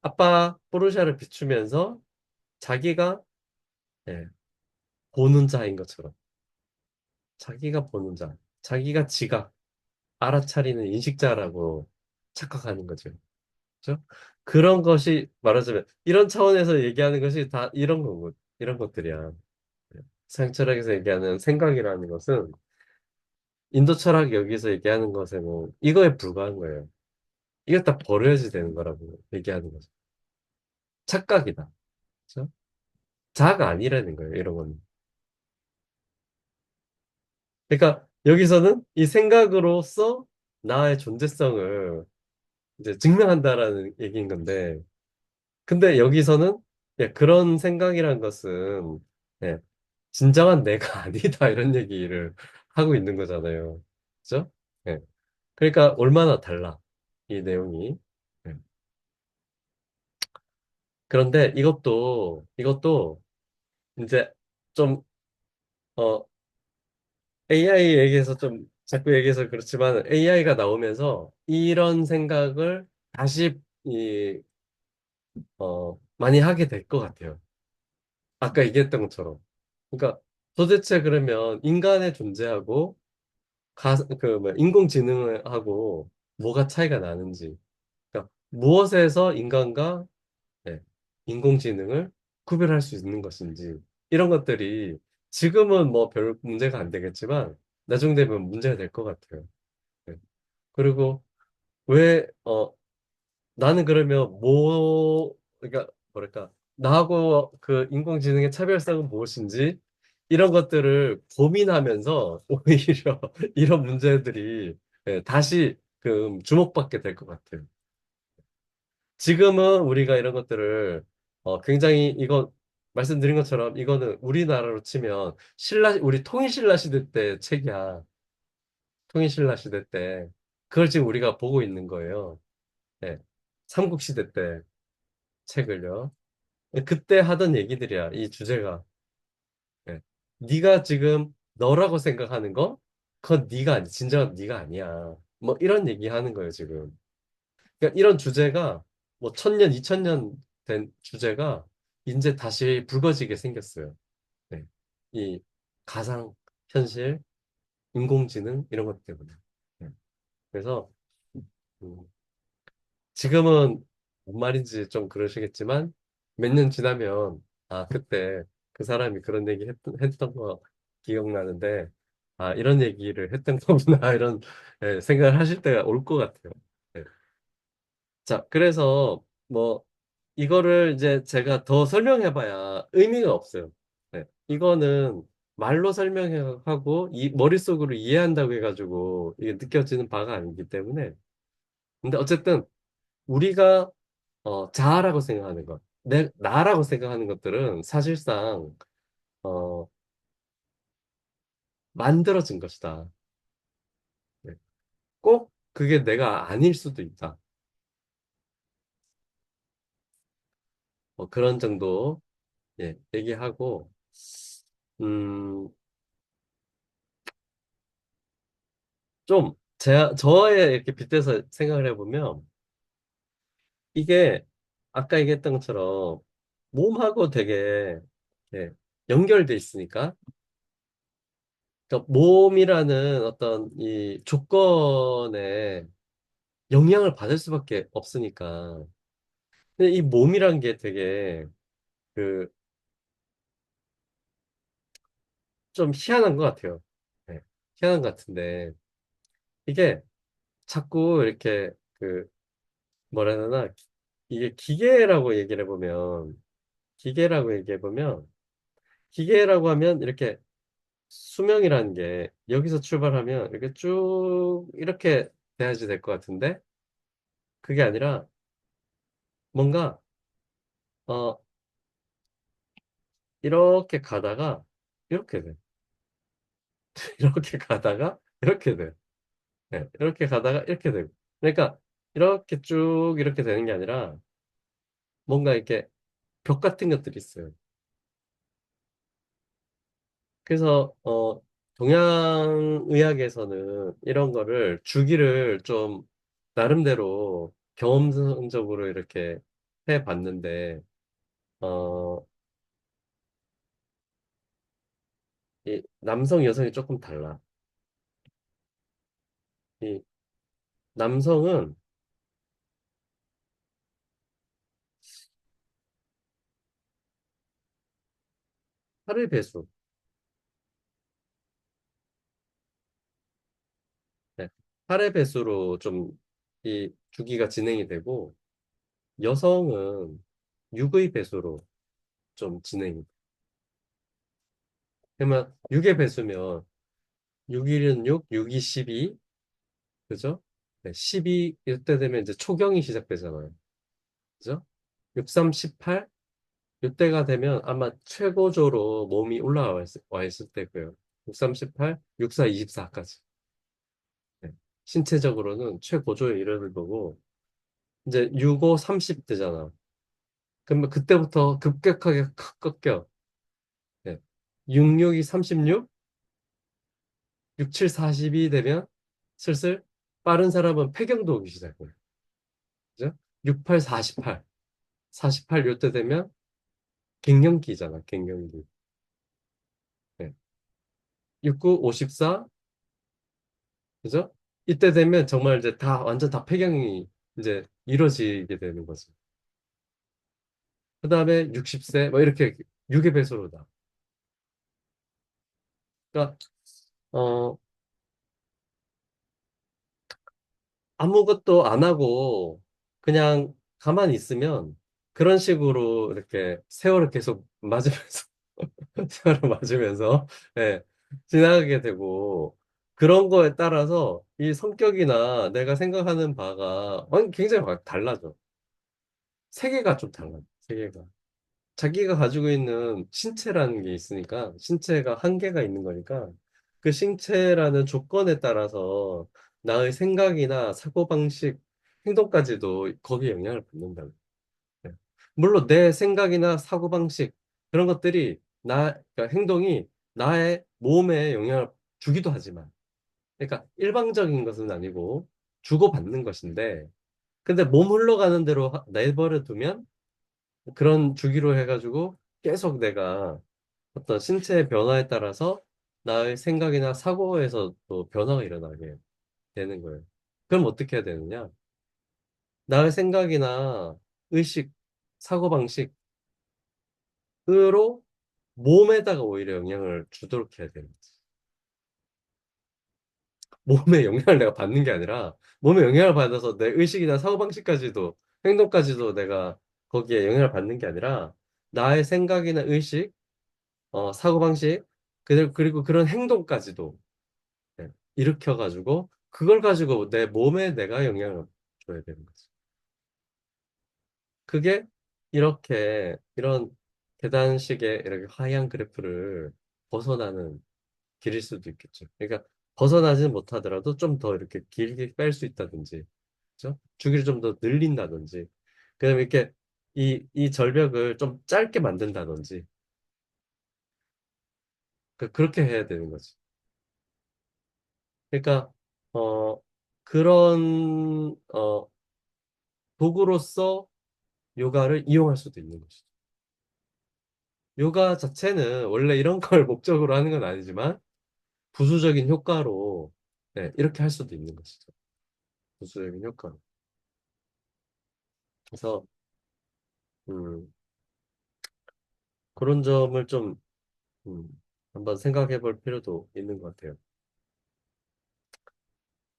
아빠 포르샤를 비추면서 자기가 예, 보는 자인 것처럼, 자기가 보는 자, 자기가 지각, 알아차리는 인식자라고 착각하는 거죠. 그죠? 그런 것이 말하자면 이런 차원에서 얘기하는 것이 다 이런 거고, 이런 것들이야. 서양 철학에서 얘기하는 생각이라는 것은 인도 철학 여기서 얘기하는 것에는 이거에 불과한 거예요. 이거 다 버려야지 되는 거라고 얘기하는 거죠. 착각이다. 그죠? 자아가 아니라는 거예요, 이런 건. 그러니까 여기서는 이 생각으로서 나의 존재성을 이제 증명한다라는 얘기인 건데, 근데 여기서는 예, 그런 생각이란 것은 예, 진정한 내가 아니다 이런 얘기를 하고 있는 거잖아요. 그죠? 예. 그러니까 얼마나 달라 이 내용이. 예. 그런데 이것도 이제 좀 AI 얘기해서 좀 자꾸 얘기해서 그렇지만 AI가 나오면서 이런 생각을 다시 많이 하게 될 것 같아요. 아까 얘기했던 것처럼. 그러니까 도대체 그러면 인간의 존재하고 인공지능하고 뭐가 차이가 나는지. 그러니까 무엇에서 인간과 네, 인공지능을 구별할 수 있는 것인지. 이런 것들이 지금은 뭐 별 문제가 안 되겠지만 나중 되면 문제가 될 것 같아요. 네. 그리고 왜, 나는 그러면 그러니까, 뭐랄까, 나하고 그 인공지능의 차별성은 무엇인지, 이런 것들을 고민하면서 오히려 이런 문제들이 예, 다시 주목받게 될 것 같아요. 지금은 우리가 이런 것들을 굉장히 말씀드린 것처럼 이거는 우리나라로 치면 우리 통일신라 시대 때 책이야. 통일신라 시대 때. 그걸 지금 우리가 보고 있는 거예요. 예. 삼국시대 때 책을요. 그때 하던 얘기들이야, 이 주제가. 예. 네가 지금 너라고 생각하는 거? 그건 네가 아니, 진정한 네가 아니야. 뭐 이런 얘기 하는 거예요, 지금. 그러니까 이런 주제가 뭐 1000년, 2000년 된 주제가 이제 다시 불거지게 생겼어요. 네. 이 가상 현실, 인공지능 이런 것 때문에. 네. 그래서 음, 지금은 뭔 말인지 좀 그러시겠지만 몇 년 지나면 아 그때 그 사람이 그런 얘기 했던 거 기억나는데 아 이런 얘기를 했던 거구나 이런 생각을 하실 때가 올 것 같아요. 네. 자 그래서 뭐 이거를 이제 제가 더 설명해봐야 의미가 없어요. 네. 이거는 말로 설명하고 이 머릿속으로 이해한다고 해가지고 이게 느껴지는 바가 아니기 때문에 근데 어쨌든 우리가 자아라고 생각하는 것, 나라고 생각하는 것들은 사실상 어, 만들어진 것이다. 네. 꼭 그게 내가 아닐 수도 있다. 그런 정도 예, 얘기하고 음, 좀 저에 이렇게 빗대서 생각을 해보면 이게 아까 얘기했던 것처럼 몸하고 되게 예, 연결돼 있으니까 그러니까 몸이라는 어떤 이 조건에 영향을 받을 수밖에 없으니까. 근데 이 몸이란 게 되게 그 좀 희한한 것 같아요. 네, 희한한 것 같은데 이게 자꾸 이렇게 뭐라 해야 되나 이게 기계라고 얘기해보면 기계라고 하면 이렇게 수명이라는 게 여기서 출발하면 이렇게 쭉 이렇게 돼야지 될 것 같은데 그게 아니라 뭔가 어 이렇게 가다가 이렇게 돼. 이렇게 가다가 이렇게 돼. 네, 이렇게 가다가 이렇게 되고. 그러니까 이렇게 쭉 이렇게 되는 게 아니라 뭔가 이렇게 벽 같은 것들이 있어요. 그래서 동양의학에서는 이런 거를 주기를 좀 나름대로 경험적으로 이렇게 해봤는데 어, 이 남성 여성이 조금 달라. 이 남성은 8의 배수, 네, 8의 배수로 좀 이 주기가 진행이 되고 여성은 6의 배수로 좀 진행이 돼. 그러면 6의 배수면 6일은 6, 6이 12, 그죠? 네, 12 이때 되면 이제 초경이 시작되잖아요. 그죠? 63, 18? 이때가 되면 아마 최고조로 몸이 와 있을 때고요. 63, 18, 64, 24까지. 신체적으로는 최고조에 이르는 거고, 이제 65, 30 되잖아. 그러면 그때부터 급격하게 확 꺾여. 네. 66이 36, 67, 42 되면 슬슬 빠른 사람은 폐경도 오기 시작해요. 그죠? 68, 48. 48 요때 되면 갱년기잖아, 갱년기. 네. 69, 54, 그죠? 이때 되면 정말 이제 완전 다 폐경이 이제 이루어지게 되는 거죠. 그 다음에 60세, 뭐 이렇게 6의 배수로 다. 그러니까, 어, 아무것도 안 하고 그냥 가만히 있으면 그런 식으로 이렇게 세월을 계속 맞으면서 세월을 맞으면서 예, 지나가게 되고 그런 거에 따라서 이 성격이나 내가 생각하는 바가 굉장히 막 달라져. 세계가 좀 달라져. 세계가. 자기가 가지고 있는 신체라는 게 있으니까 신체가 한계가 있는 거니까 그 신체라는 조건에 따라서 나의 생각이나 사고방식, 행동까지도 거기에 영향을 받는다. 네. 물론 내 생각이나 사고방식 그런 것들이 그러니까 행동이 나의 몸에 영향을 주기도 하지만 그러니까 일방적인 것은 아니고 주고받는 것인데 근데 몸 흘러가는 대로 내버려 두면 그런 주기로 해가지고 계속 내가 어떤 신체의 변화에 따라서 나의 생각이나 사고에서 또 변화가 일어나게 되는 거예요. 그럼 어떻게 해야 되느냐? 나의 생각이나 의식, 사고방식으로 몸에다가 오히려 영향을 주도록 해야 되는 거지. 몸에 영향을 내가 받는 게 아니라 몸에 영향을 받아서 내 의식이나 사고방식까지도 행동까지도 내가 거기에 영향을 받는 게 아니라 나의 생각이나 의식, 사고방식, 그리고 그런 행동까지도 일으켜가지고, 그걸 가지고 내 몸에 내가 영향을 줘야 되는 거지. 그게 이런 계단식의 이렇게 하향 그래프를 벗어나는 길일 수도 있겠죠. 그러니까 벗어나지는 못하더라도 좀 더 이렇게 길게 뺄 수 있다든지, 그죠? 주기를 좀 더 늘린다든지, 그다음에 이렇게 이 절벽을 좀 짧게 만든다든지, 그렇게 해야 되는 거지. 그러니까 그런 도구로서 요가를 이용할 수도 있는 것이죠. 요가 자체는 원래 이런 걸 목적으로 하는 건 아니지만 부수적인 효과로 네, 이렇게 할 수도 있는 것이죠. 부수적인 효과로. 그래서 음, 그런 점을 좀 음, 한번 생각해 볼 필요도 있는 것 같아요.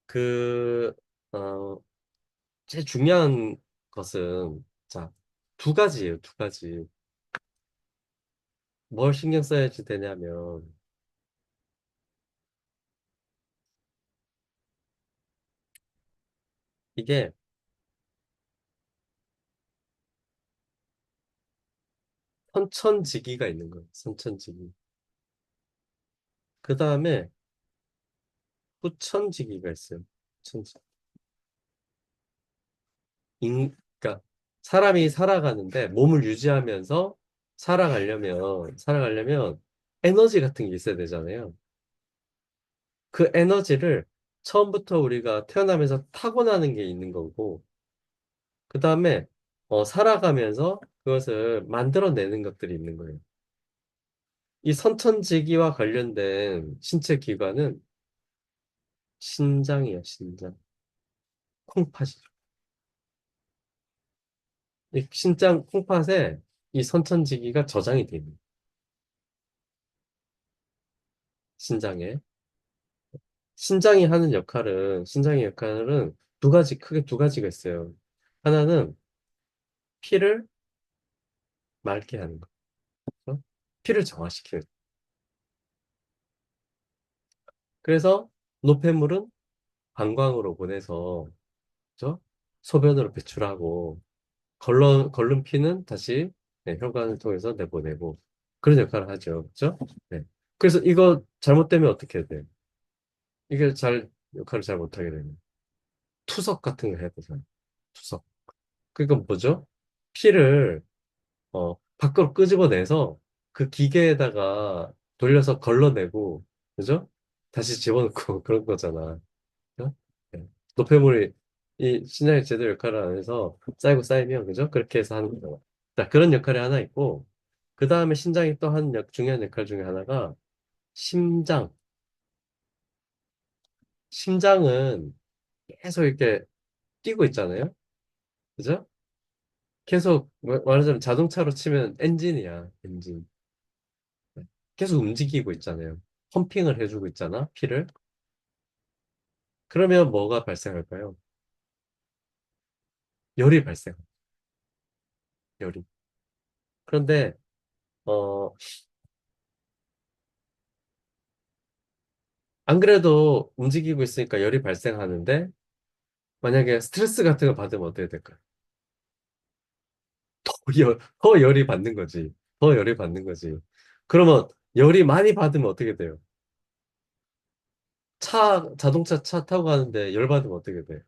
그 어, 제일 중요한 것은 자, 두 가지예요. 두 가지. 뭘 신경 써야지 되냐면 이게 선천지기가 있는 거예요. 선천지기. 그 다음에 후천지기가 있어요. 후천지기. 그러니까 사람이 살아가는데 몸을 유지하면서 살아가려면 에너지 같은 게 있어야 되잖아요. 그 에너지를 처음부터 우리가 태어나면서 타고나는 게 있는 거고, 그 다음에 살아가면서 그것을 만들어내는 것들이 있는 거예요. 이 선천지기와 관련된 신체 기관은 신장이에요, 신장. 콩팥이죠. 이 신장 콩팥에 이 선천지기가 저장이 되는 거예요. 신장에. 신장의 역할은 크게 두 가지가 있어요. 하나는 피를 맑게 하는 거. 죠 피를 정화시키는 거. 그래서 노폐물은 방광으로 보내서, 그죠? 소변으로 배출하고, 걸른 피는 다시 네, 혈관을 통해서 내보내고 그런 역할을 하죠. 그렇죠? 네. 그래서 이거 잘못되면 어떻게 해야 돼? 이게 역할을 잘 못하게 되면 투석 같은 거 해야 되잖아요. 투석. 그러니까 뭐죠? 피를 밖으로 끄집어내서 그 기계에다가 돌려서 걸러내고, 그죠? 다시 집어넣고 그런 거잖아. 그죠? 네. 노폐물이 이 신장의 제대로 역할을 안 해서 쌓이고 쌓이면, 그죠? 그렇게 해서 하는 거잖아. 자, 그런 역할이 하나 있고, 그 다음에 신장이 또 한 중요한 역할 중에 하나가 심장. 심장은 계속 이렇게 뛰고 있잖아요. 그죠? 계속 말하자면 자동차로 치면 엔진이야, 엔진. 계속 움직이고 있잖아요. 펌핑을 해주고 있잖아, 피를. 그러면 뭐가 발생할까요? 열이 발생, 열이. 그런데, 어, 안 그래도 움직이고 있으니까 열이 발생하는데, 만약에 스트레스 같은 거 받으면 어떻게 될까요? 더 열이 받는 거지. 더 열이 받는 거지. 그러면 열이 많이 받으면 어떻게 돼요? 자동차 차 타고 가는데 열 받으면 어떻게 돼?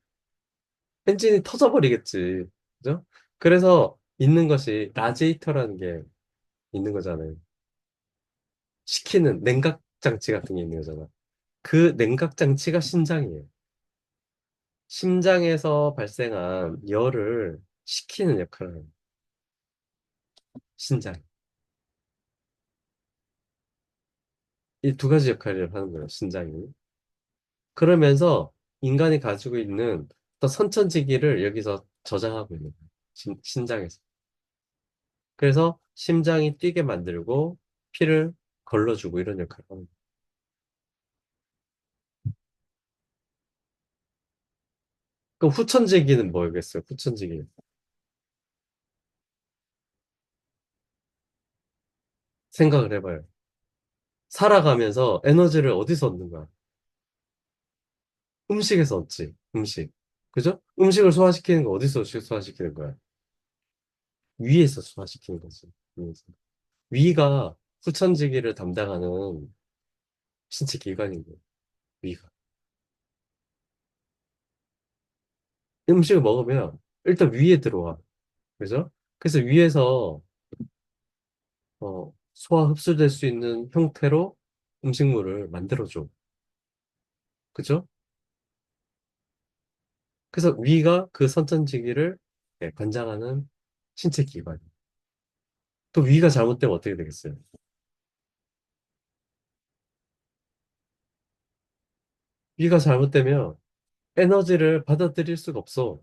엔진이 터져버리겠지. 그죠? 그래서 있는 것이 라지에이터라는 게 있는 거잖아요. 식히는 냉각 장치 같은 게 있는 거잖아. 그 냉각 장치가 심장이에요. 심장에서 발생한 열을 식히는 역할을 해요. 심장. 이 두 가지 역할을 하는 거예요, 심장이. 그러면서 인간이 가지고 있는 어떤 선천지기를 여기서 저장하고 있는 거예요. 심장에서. 그래서 심장이 뛰게 만들고 피를 걸러주고 이런 역할을 하는 거예요. 그럼 후천지기는 뭐겠어요? 후천지기. 생각을 해봐요. 살아가면서 에너지를 어디서 얻는 거야? 음식에서 얻지, 음식. 그죠? 음식을 소화시키는 거 어디서 소화시키는 거야? 위에서 소화시키는 거지. 위에서. 위가 후천지기를 담당하는 신체 기관인 거예요. 위가. 음식을 먹으면 일단 위에 들어와. 그죠? 그래서 위에서 소화 흡수될 수 있는 형태로 음식물을 만들어줘. 그죠? 그래서 위가 그 선천지기를 예, 관장하는 신체 기관. 또 위가 잘못되면 어떻게 되겠어요? 위가 잘못되면 에너지를 받아들일 수가 없어.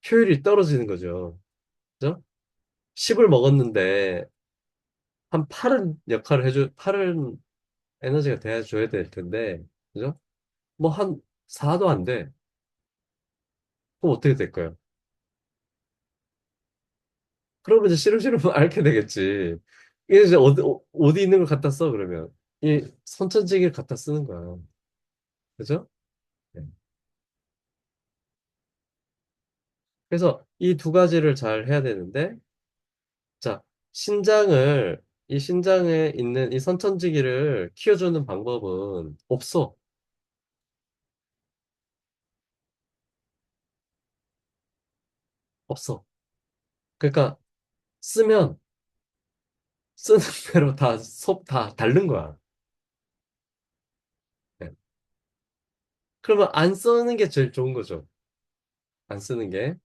효율이 떨어지는 거죠. 그죠? 10을 먹었는데 한 8은 역할을 8은 에너지가 돼줘야 될 텐데, 그죠? 뭐 한 4도 안 돼. 그럼 어떻게 될까요? 그러면 이제 시름시름 앓게 되겠지. 이게 이제 어디 있는 걸 갖다 써, 그러면. 이 선천지기를 갖다 쓰는 거야. 그죠? 네. 그래서 이 두 가지를 잘 해야 되는데, 자, 이 신장에 있는 이 선천지기를 키워주는 방법은 없어. 없어. 그러니까 쓰면 쓰는 대로 다 다른 거야. 네. 그러면 안 쓰는 게 제일 좋은 거죠. 안 쓰는 게.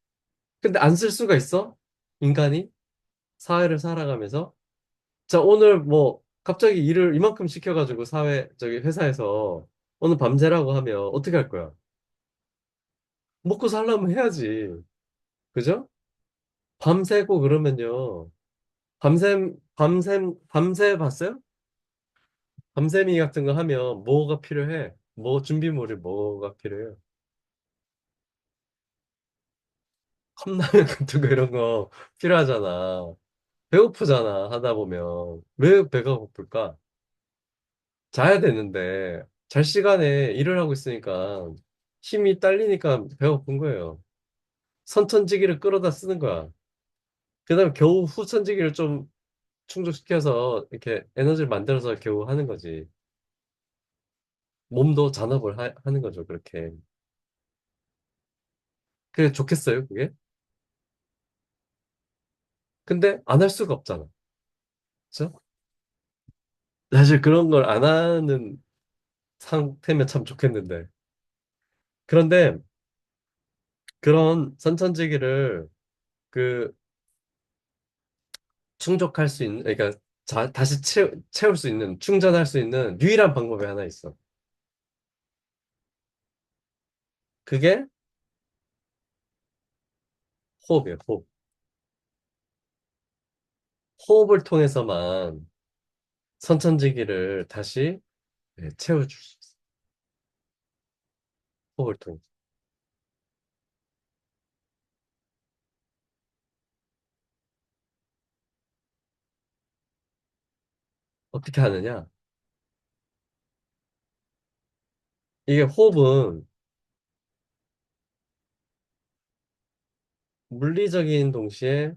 근데 안 쓸 수가 있어? 인간이 사회를 살아가면서. 자, 오늘 뭐 갑자기 일을 이만큼 시켜가지고 저기 회사에서 오늘 밤새라고 하면 어떻게 할 거야? 먹고 살려면 해야지. 그죠? 밤새고 그러면요. 밤새 봤어요? 밤샘이 같은 거 하면 뭐가 필요해? 뭐 준비물이 뭐가 필요해요? 컵라면 같은 거 이런 거 필요하잖아. 배고프잖아, 하다 보면. 왜 배가 고플까? 자야 되는데, 잘 시간에 일을 하고 있으니까 힘이 딸리니까 배가 고픈 거예요. 선천지기를 끌어다 쓰는 거야. 그다음에 겨우 후천지기를 좀 충족시켜서 이렇게 에너지를 만들어서 겨우 하는 거지. 몸도 잔업을 하는 거죠, 그렇게. 그게 좋겠어요, 그게? 근데 안 할 수가 없잖아. 그죠? 사실 그런 걸 안 하는 상태면 참 좋겠는데. 그런데 그런 선천지기를 그 충족할 수 있는, 그러니까 다시 채울 수 있는, 충전할 수 있는 유일한 방법이 하나 있어. 그게 호흡이에요, 호흡. 호흡을 통해서만 선천지기를 다시 채워줄 수 있어. 호흡을 통해서. 어떻게 하느냐? 이게 호흡은 물리적인 동시에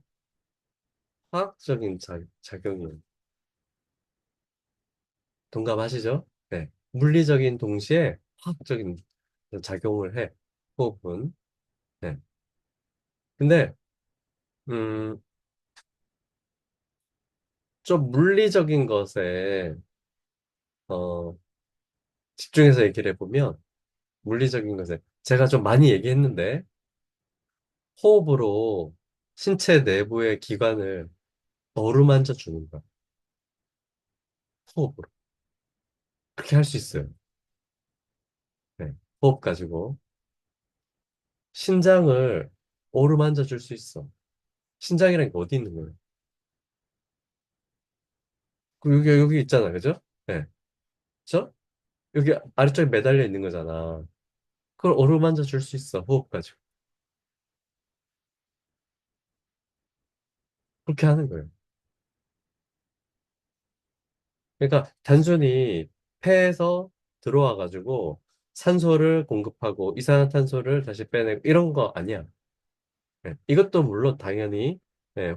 화학적인 작용이에요. 동감하시죠? 네. 물리적인 동시에 화학적인 작용을 해. 호흡은. 네. 근데, 음, 좀 물리적인 것에, 어, 집중해서 얘기를 해보면, 물리적인 것에, 제가 좀 많이 얘기했는데, 호흡으로 신체 내부의 기관을 어루만져 주는 거야. 호흡으로. 그렇게 할 수 있어요. 네. 호흡 가지고. 신장을 어루만져 줄 수 있어. 신장이라는 게 어디 있는 거예요? 여기 있잖아. 그죠? 네. 그죠? 여기 아래쪽에 매달려 있는 거잖아. 그걸 어루만져 줄 수 있어. 호흡 가지고. 그렇게 하는 거예요. 그러니까 단순히 폐에서 들어와 가지고 산소를 공급하고 이산화탄소를 다시 빼내고 이런 거 아니야. 네. 이것도 물론 당연히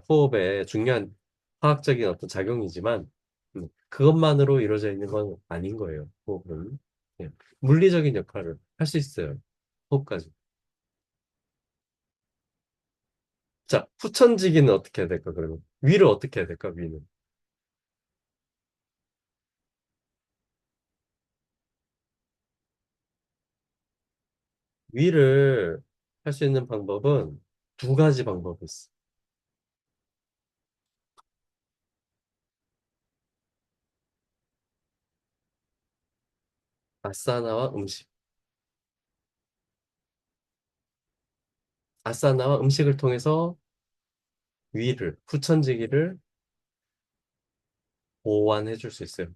호흡에 중요한 화학적인 어떤 작용이지만 그것만으로 이루어져 있는 건 아닌 거예요. 호흡은. 예. 물리적인 역할을 할 수 있어요. 호흡까지. 자, 후천지기는 어떻게 해야 될까, 그러면? 위를 어떻게 해야 될까, 위는? 위를 할 수 있는 방법은 두 가지 방법이 있어. 아사나와 음식. 아사나와 음식을 통해서 위를, 후천지기를 보완해 줄 수 있어요.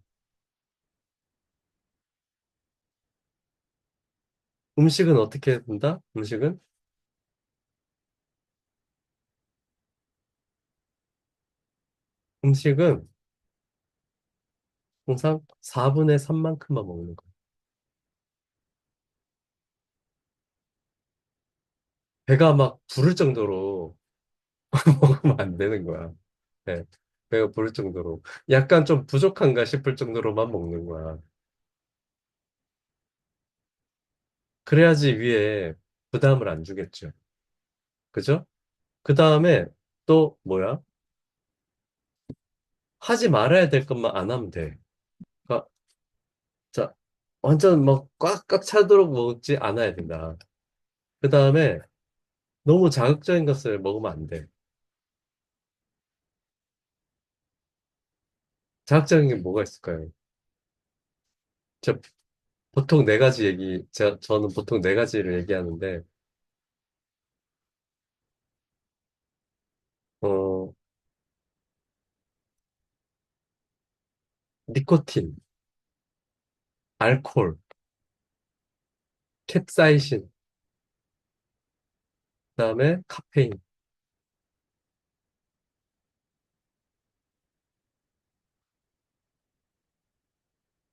음식은 어떻게 된다? 음식은 항상 4분의 3만큼만 먹는 거예요. 배가 막 부를 정도로 먹으면 안 되는 거야. 네. 배가 부를 정도로. 약간 좀 부족한가 싶을 정도로만 먹는 거야. 그래야지 위에 부담을 안 주겠죠. 그죠? 그 다음에 또 뭐야? 하지 말아야 될 것만 안 하면 돼. 그러니까 자, 완전 막 꽉꽉 차도록 먹지 않아야 된다. 그 다음에 너무 자극적인 것을 먹으면 안 돼. 자극적인 게 뭐가 있을까요? 저 보통 네 가지 저는 보통 네 가지를 얘기하는데, 어, 니코틴, 알코올, 캡사이신, 그다음에 카페인.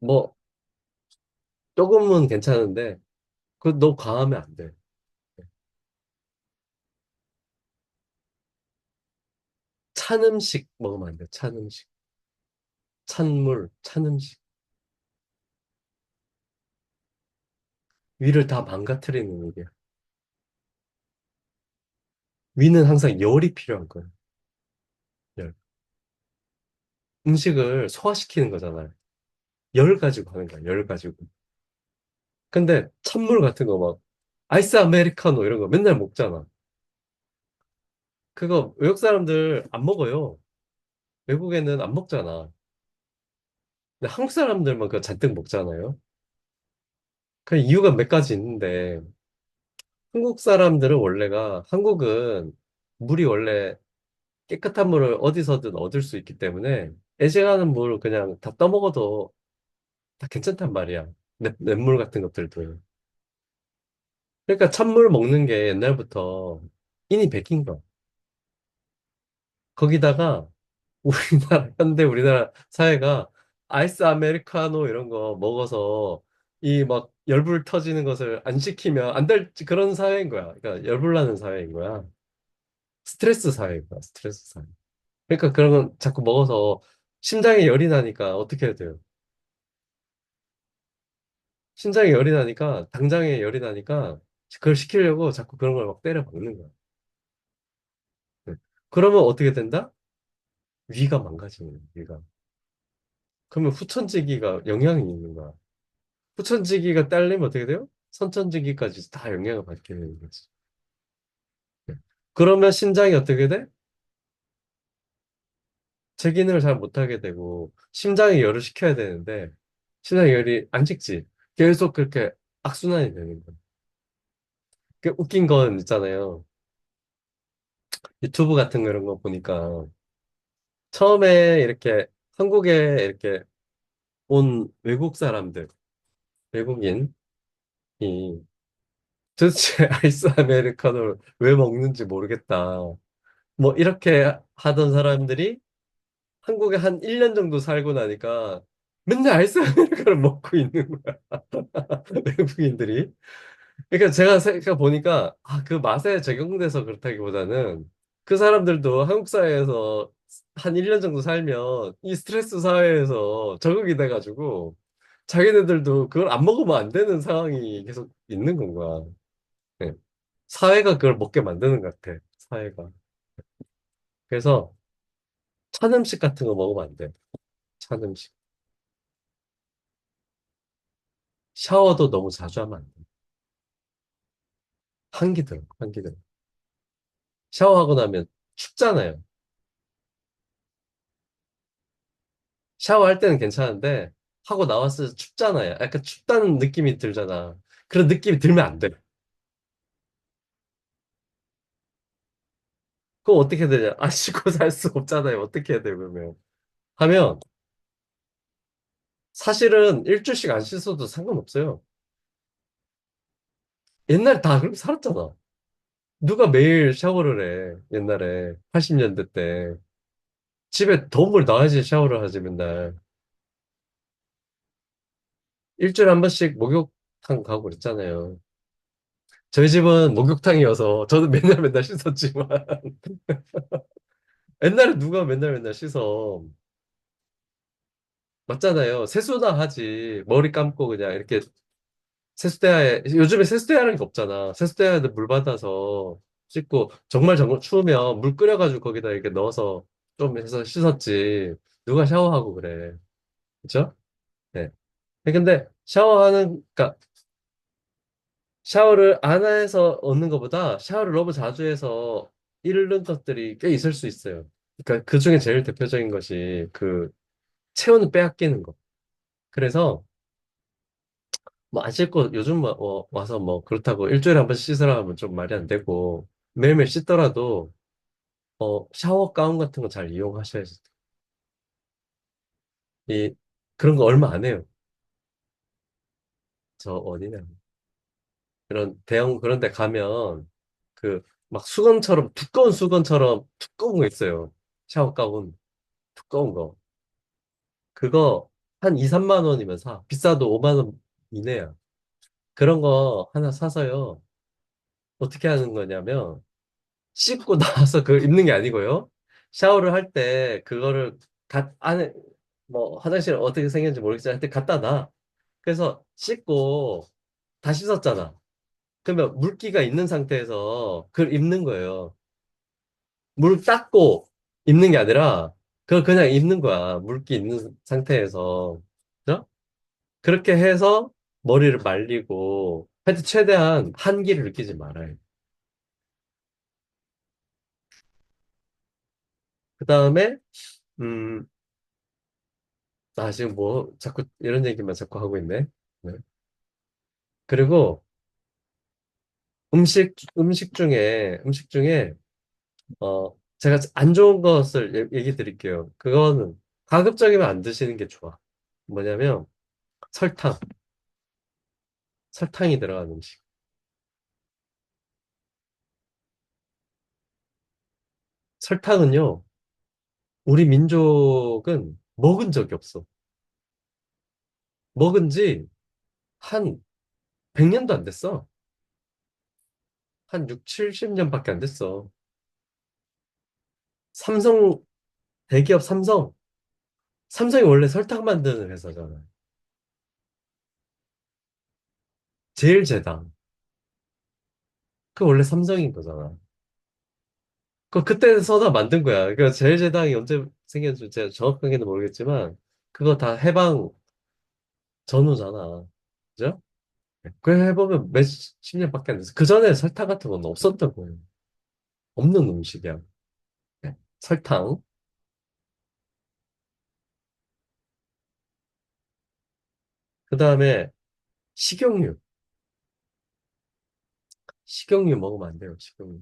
뭐 조금은 괜찮은데 그 너무 과하면 안 돼. 찬 음식 먹으면 안 돼. 찬 음식. 찬물, 찬 음식. 위를 다 망가뜨리는 일이야. 위는 항상 열이 필요한 거야. 열. 음식을 소화시키는 거잖아요. 열 가지고 하는 거야. 열 가지고. 근데 찬물 같은 거 막 아이스 아메리카노 이런 거 맨날 먹잖아. 그거 외국 사람들 안 먹어요. 외국에는 안 먹잖아. 근데 한국 사람들만 그거 잔뜩 먹잖아요. 그 이유가 몇 가지 있는데 한국 사람들은 원래가 한국은 물이 원래 깨끗한 물을 어디서든 얻을 수 있기 때문에 애증하는 물을 그냥 다 떠먹어도 다 괜찮단 말이야. 냇물 같은 것들도. 그러니까 찬물 먹는 게 옛날부터 인이 베낀 거. 거기다가 우리나라, 현대 우리나라 사회가 아이스 아메리카노 이런 거 먹어서 이 막 열불 터지는 것을 안 시키면 안 될 그런 사회인 거야. 그러니까 열불 나는 사회인 거야. 스트레스 사회인 거야, 스트레스 사회. 그러니까 그런 건 자꾸 먹어서 심장에 열이 나니까 어떻게 해야 돼요? 심장에 열이 나니까, 당장에 열이 나니까 그걸 시키려고 자꾸 그런 걸 막 때려 박는 거야. 네. 그러면 어떻게 된다? 위가 망가지는 거야, 위가. 그러면 후천지기가 영향이 있는 거야. 후천지기가 딸리면 어떻게 돼요? 선천지기까지 다 영향을 받게 되는 거지. 네. 그러면 심장이 어떻게 돼? 제 기능을 잘 못하게 되고, 심장에 열을 식혀야 되는데, 심장에 열이 안 식지. 계속 그렇게 악순환이 되는 거야. 그 웃긴 건 있잖아요. 유튜브 같은 거 이런 거 보니까, 처음에 이렇게 한국에 이렇게 온 외국 사람들, 외국인이 도대체 아이스 아메리카노를 왜 먹는지 모르겠다. 뭐 이렇게 하던 사람들이 한국에 한 1년 정도 살고 나니까 맨날 아이스 아메리카노를 먹고 있는 거야. 외국인들이. 그러니까 제가 생각 보니까 그 맛에 적용돼서 그렇다기보다는 그 사람들도 한국 사회에서 한 1년 정도 살면 이 스트레스 사회에서 적응이 돼가지고 자기네들도 그걸 안 먹으면 안 되는 상황이 계속 있는 건 거야. 네. 사회가 그걸 먹게 만드는 것 같아. 사회가. 그래서 찬 음식 같은 거 먹으면 안 돼. 찬 음식. 샤워도 너무 자주 하면 안 돼. 한기 들어, 한기 들어. 샤워하고 나면 춥잖아요. 샤워할 때는 괜찮은데 하고 나왔을 때 춥잖아요. 약간 춥다는 느낌이 들잖아. 그런 느낌이 들면 안 돼. 그럼 어떻게 되냐? 안 씻고 살 수 없잖아요. 어떻게 해야 돼, 그러면? 하면 사실은 일주일씩 안 씻어도 상관없어요. 옛날에 다 그렇게 살았잖아. 누가 매일 샤워를 해, 옛날에. 80년대 때. 집에 더운 물 나와야지 샤워를 하지, 맨날. 일주일에 한 번씩 목욕탕 가고 그랬잖아요. 저희 집은 목욕탕이어서 저는 맨날 맨날 씻었지만 옛날에 누가 맨날 맨날 씻어. 맞잖아요. 세수나 하지. 머리 감고 그냥 이렇게 세수대야에, 요즘에 세수대야라는 게 없잖아. 세수대야에 물 받아서 씻고, 정말 정말 추우면 물 끓여가지고 거기다 이렇게 넣어서 좀 해서 씻었지. 누가 샤워하고 그래. 그쵸? 네. 근데 그러니까 샤워를 안 해서 얻는 것보다 샤워를 너무 자주 해서 잃는 것들이 꽤 있을 수 있어요. 그러니까 그 중에 제일 대표적인 것이 그 체온을 빼앗기는 거. 그래서 뭐 안 씻고 요즘 와서 뭐 그렇다고 일주일에 한 번 씻으라 하면 좀 말이 안 되고 매일매일 씻더라도 샤워 가운 같은 거 잘 이용하셔야지. 이 그런 거 얼마 안 해요. 저 어디냐. 그런 대형 그런 데 가면 그 막 수건처럼 두꺼운 수건처럼 두꺼운 거 있어요. 샤워 가운 두꺼운 거. 그거 한 2, 3만 원이면 사. 비싸도 5만 원 이내야. 그런 거 하나 사서요. 어떻게 하는 거냐면 씻고 나와서 그걸 입는 게 아니고요. 샤워를 할 때 그거를 안에 뭐 화장실 어떻게 생겼는지 모르겠지만 하여튼 갖다 놔. 그래서 씻고 다 씻었잖아. 그러면 물기가 있는 상태에서 그걸 입는 거예요. 물 닦고 입는 게 아니라 그걸 그냥 입는 거야. 물기 있는 상태에서. 그죠? 그렇게 해서 머리를 말리고 하여튼 최대한 한기를 느끼지 말아요. 그 다음에 음, 지금 뭐 자꾸 이런 얘기만 자꾸 하고 있네. 네. 그리고 음식 중에 제가 안 좋은 것을 얘기 드릴게요. 그거는 가급적이면 안 드시는 게 좋아. 뭐냐면 설탕, 설탕이 들어간 음식. 설탕은요, 우리 민족은 먹은 적이 없어. 먹은 지 한 100년도 안 됐어. 한 6, 70년밖에 안 됐어. 삼성, 대기업 삼성. 삼성이 원래 설탕 만드는 회사잖아. 제일제당. 그 원래 삼성인 거잖아. 그때 서다 만든 거야. 그러니까 제일제당이 언제 생겼는지 제가 정확하게는 모르겠지만, 그거 다 해방 전후잖아. 그죠? 그래 해보면 몇십 년밖에 안 됐어. 그 전에 설탕 같은 건 없었던 거예요. 없는 음식이야. 네. 설탕. 그 다음에 식용유. 식용유 먹으면 안 돼요, 식용유.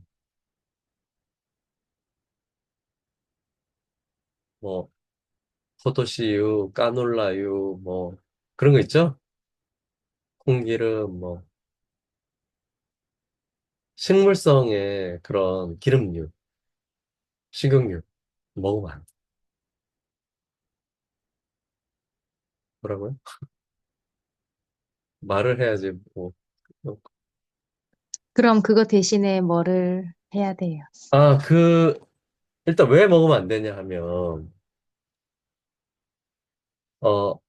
뭐, 포도씨유, 까놀라유, 뭐, 그런 거 있죠? 콩기름, 뭐, 식물성의 그런 기름류, 식용유, 먹으면 안 돼. 뭐라고요? 말을 해야지, 뭐. 그럼 그거 대신에 뭐를 해야 돼요? 아, 일단 왜 먹으면 안 되냐 하면, 어,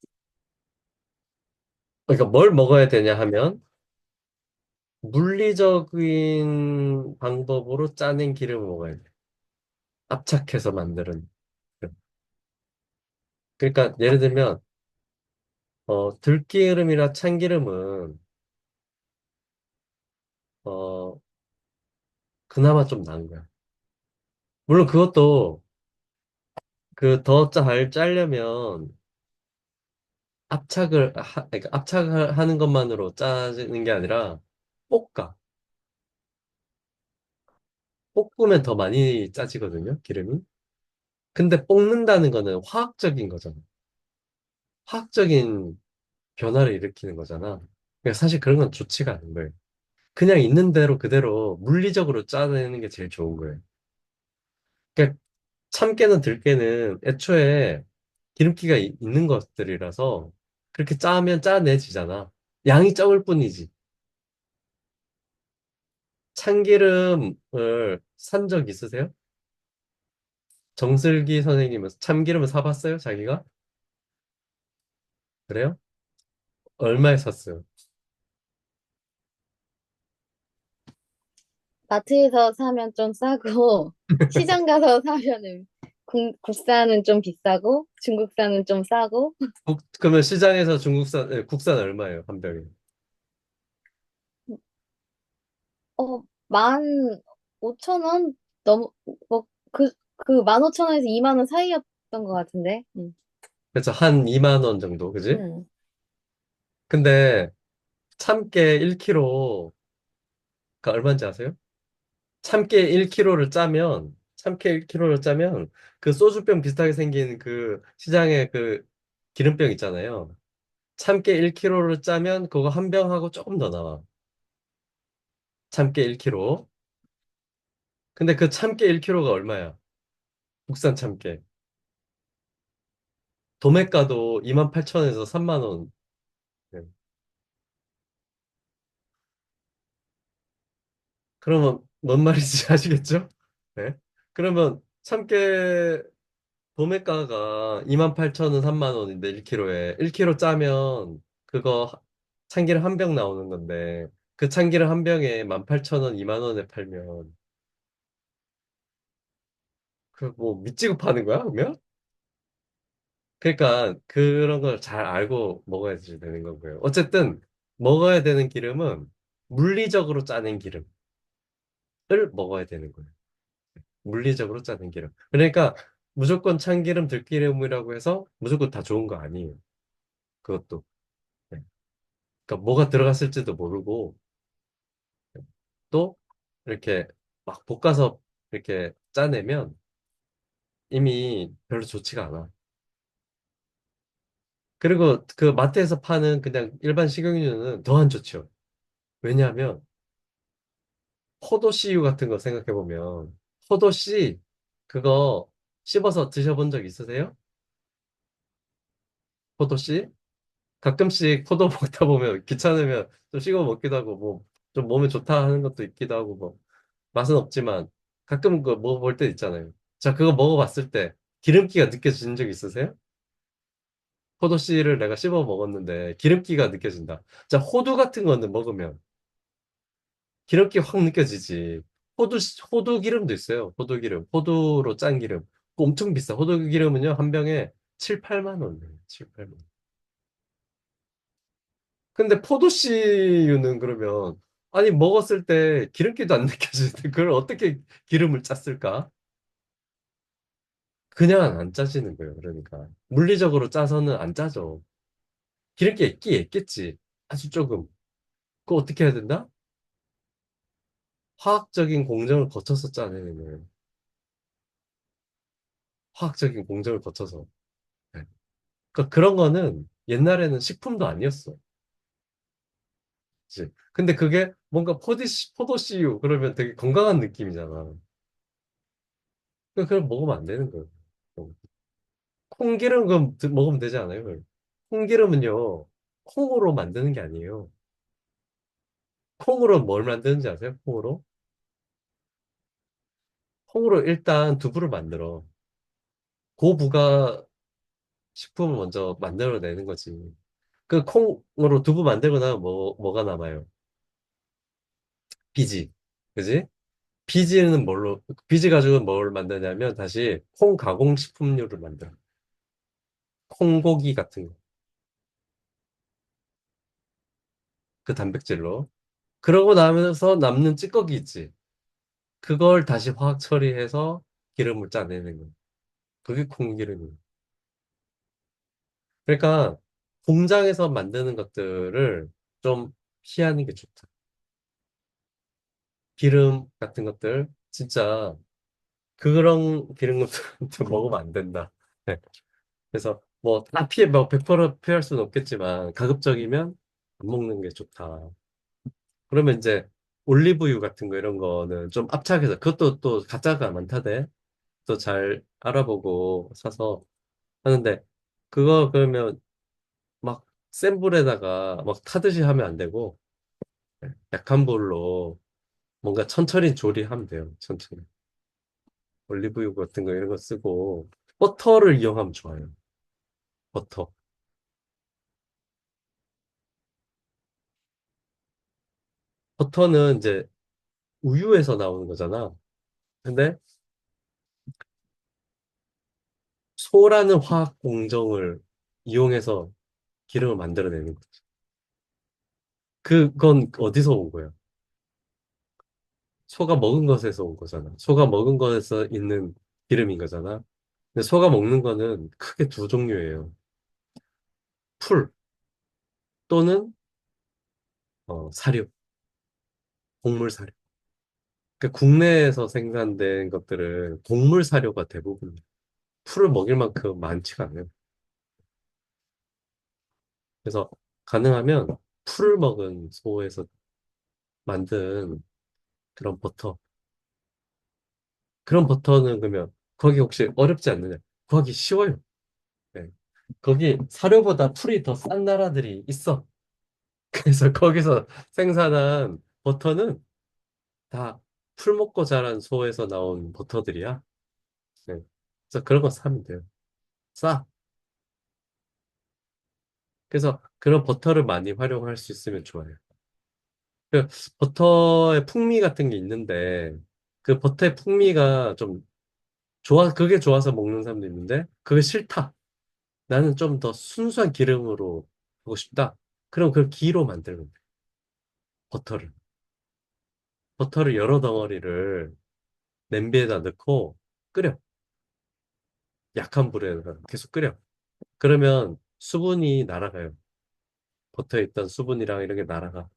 그러니까 뭘 먹어야 되냐 하면, 물리적인 방법으로 짜낸 기름을 먹어야 돼. 압착해서 만드는. 기름. 그러니까 예를 들면, 들기름이나 참기름은, 어, 그나마 좀 나은 거야. 물론 그것도 더 잘 짜려면 그러니까 압착을 하는 것만으로 짜는 게 아니라 볶아. 볶으면 더 많이 짜지거든요, 기름이. 근데 볶는다는 거는 화학적인 거잖아. 화학적인 변화를 일으키는 거잖아. 그러니까 사실 그런 건 좋지가 않은 거예요. 그냥 있는 대로 그대로 물리적으로 짜내는 게 제일 좋은 거예요. 그러니까 참깨는 들깨는 애초에 기름기가 있는 것들이라서 그렇게 짜면 짜내지잖아. 양이 적을 뿐이지. 참기름을 산 적 있으세요? 정슬기 선생님은 참기름을 사봤어요? 자기가? 그래요? 얼마에 샀어요? 마트에서 사면 좀 싸고, 시장 가서 사면은 국산은 좀 비싸고, 중국산은 좀 싸고, 그러면 시장에서 국산 얼마예요? 한 병에? 어, 15,000원? 너무, 뭐, 그 15,000원에서 2만 원 사이였던 것 같은데. 응. 그래서 한 2만 원 정도, 그지? 응. 근데 참깨 1kg가 얼마인지 아세요? 참깨 1kg를 짜면 그 소주병 비슷하게 생긴 그 시장에 그 기름병 있잖아요. 참깨 1kg를 짜면 그거 한 병하고 조금 더 나와. 참깨 1kg. 근데 그 참깨 1kg가 얼마야? 국산 참깨. 도매가도 28,000원에서 3만 원. 네. 그러면 뭔 말인지 아시겠죠? 네. 그러면 참깨 도매가가 28,000원, 3만 원인데 1kg에 1kg 짜면 그거 참기름 한 병 나오는 건데 그 참기름 한 병에 18,000원, 2만 원에 팔면 그 뭐 미치고 파는 거야, 그러면? 그러니까 그런 걸 잘 알고 먹어야 되는 거고요. 어쨌든 먹어야 되는 기름은 물리적으로 짜낸 기름을 먹어야 되는 거예요. 물리적으로 짜낸 기름. 그러니까 무조건 참기름, 들기름이라고 해서 무조건 다 좋은 거 아니에요. 그것도. 네. 그러니까 뭐가 들어갔을지도 모르고 또 이렇게 막 볶아서 이렇게 짜내면 이미 별로 좋지가 않아. 그리고 그 마트에서 파는 그냥 일반 식용유는 더 안 좋죠. 왜냐하면 포도씨유 같은 거 생각해보면 포도씨 그거 씹어서 드셔본 적 있으세요? 포도씨? 가끔씩 포도 먹다 보면 귀찮으면 좀 씹어 먹기도 하고 뭐 좀 몸에 좋다 하는 것도 있기도 하고 뭐 맛은 없지만 가끔 그 먹어볼 때 있잖아요. 자, 그거 먹어봤을 때 기름기가 느껴진 적 있으세요? 포도씨를 내가 씹어 먹었는데 기름기가 느껴진다. 자, 호두 같은 거는 먹으면 기름기 확 느껴지지. 호두 기름도 있어요. 호두 기름. 호두로 짠 기름. 그거 엄청 비싸. 호두 기름은요, 한 병에 7, 8만 원이에요. 7, 8만 원. 근데 포도씨유는 그러면, 아니, 먹었을 때 기름기도 안 느껴지는데, 그걸 어떻게 기름을 짰을까? 그냥 안 짜지는 거예요. 그러니까. 물리적으로 짜서는 안 짜져. 기름기 있겠지. 아주 조금. 그거 어떻게 해야 된다? 화학적인 공정을 거쳐서 짜내는 거예요. 화학적인 공정을 거쳐서. 네. 그러니까 그런 거는 옛날에는 식품도 아니었어. 그치? 근데 그게 뭔가 포도씨유 그러면 되게 건강한 느낌이잖아. 그럼 먹으면 안 되는 거예요. 콩기름 그럼 먹으면 되지 않아요? 콩기름은요, 콩으로 만드는 게 아니에요. 콩으로 뭘 만드는지 아세요? 콩으로? 콩으로 일단 두부를 만들어. 고부가 식품을 먼저 만들어내는 거지. 그 콩으로 두부 만들고 나면 뭐가 남아요? 비지. 그지? 비지는 비지 가지고 뭘 만드냐면 다시 콩 가공식품류를 만들어. 콩고기 같은 거. 그 단백질로. 그러고 나면서 남는 찌꺼기 있지. 그걸 다시 화학 처리해서 기름을 짜내는 거. 그게 콩기름이에요. 그러니까 공장에서 만드는 것들을 좀 피하는 게 좋다. 기름 같은 것들 진짜 그런 기름 같은 것도 먹으면 안 된다. 네. 그래서 뭐 다 뭐 100% 피할 수는 없겠지만 가급적이면 안 먹는 게 좋다. 그러면 이제 올리브유 같은 거 이런 거는 좀 압착해서 그것도 또 가짜가 많다대. 또 잘 알아보고 사서 하는데 그거 그러면 막 센 불에다가 막 타듯이 하면 안 되고 약한 불로 뭔가 천천히 조리하면 돼요. 천천히. 올리브유 같은 거 이런 거 쓰고 버터를 이용하면 좋아요. 버터. 버터는 이제 우유에서 나오는 거잖아. 근데 소라는 화학 공정을 이용해서 기름을 만들어내는 거지. 그건 어디서 온 거야? 소가 먹은 것에서 온 거잖아. 소가 먹은 것에서 있는 기름인 거잖아. 근데 소가 먹는 거는 크게 두 종류예요. 풀 또는 사료, 곡물 사료. 그러니까 국내에서 생산된 것들은 곡물 사료가 대부분이에요. 풀을 먹일 만큼 많지가 않아요. 그래서 가능하면 풀을 먹은 소에서 만든 그런 버터. 그런 버터는 그러면 거기 혹시 어렵지 않느냐? 구하기 쉬워요. 네. 거기 사료보다 풀이 더 싼 나라들이 있어. 그래서 거기서 생산한 버터는 다 풀 먹고 자란 소에서 나온 버터들이야. 네. 그래서 그런 거 사면 돼요. 싸. 그래서 그런 버터를 많이 활용할 수 있으면 좋아요. 그 버터의 풍미 같은 게 있는데 그 버터의 풍미가 좀 그게 좋아서 먹는 사람도 있는데 그게 싫다. 나는 좀 더 순수한 기름으로 하고 싶다. 그럼 그 기로 만들면 돼. 버터를. 버터를 여러 덩어리를 냄비에다 넣고 끓여. 약한 불에 계속 끓여. 그러면 수분이 날아가요. 버터에 있던 수분이랑 이런 게 날아가.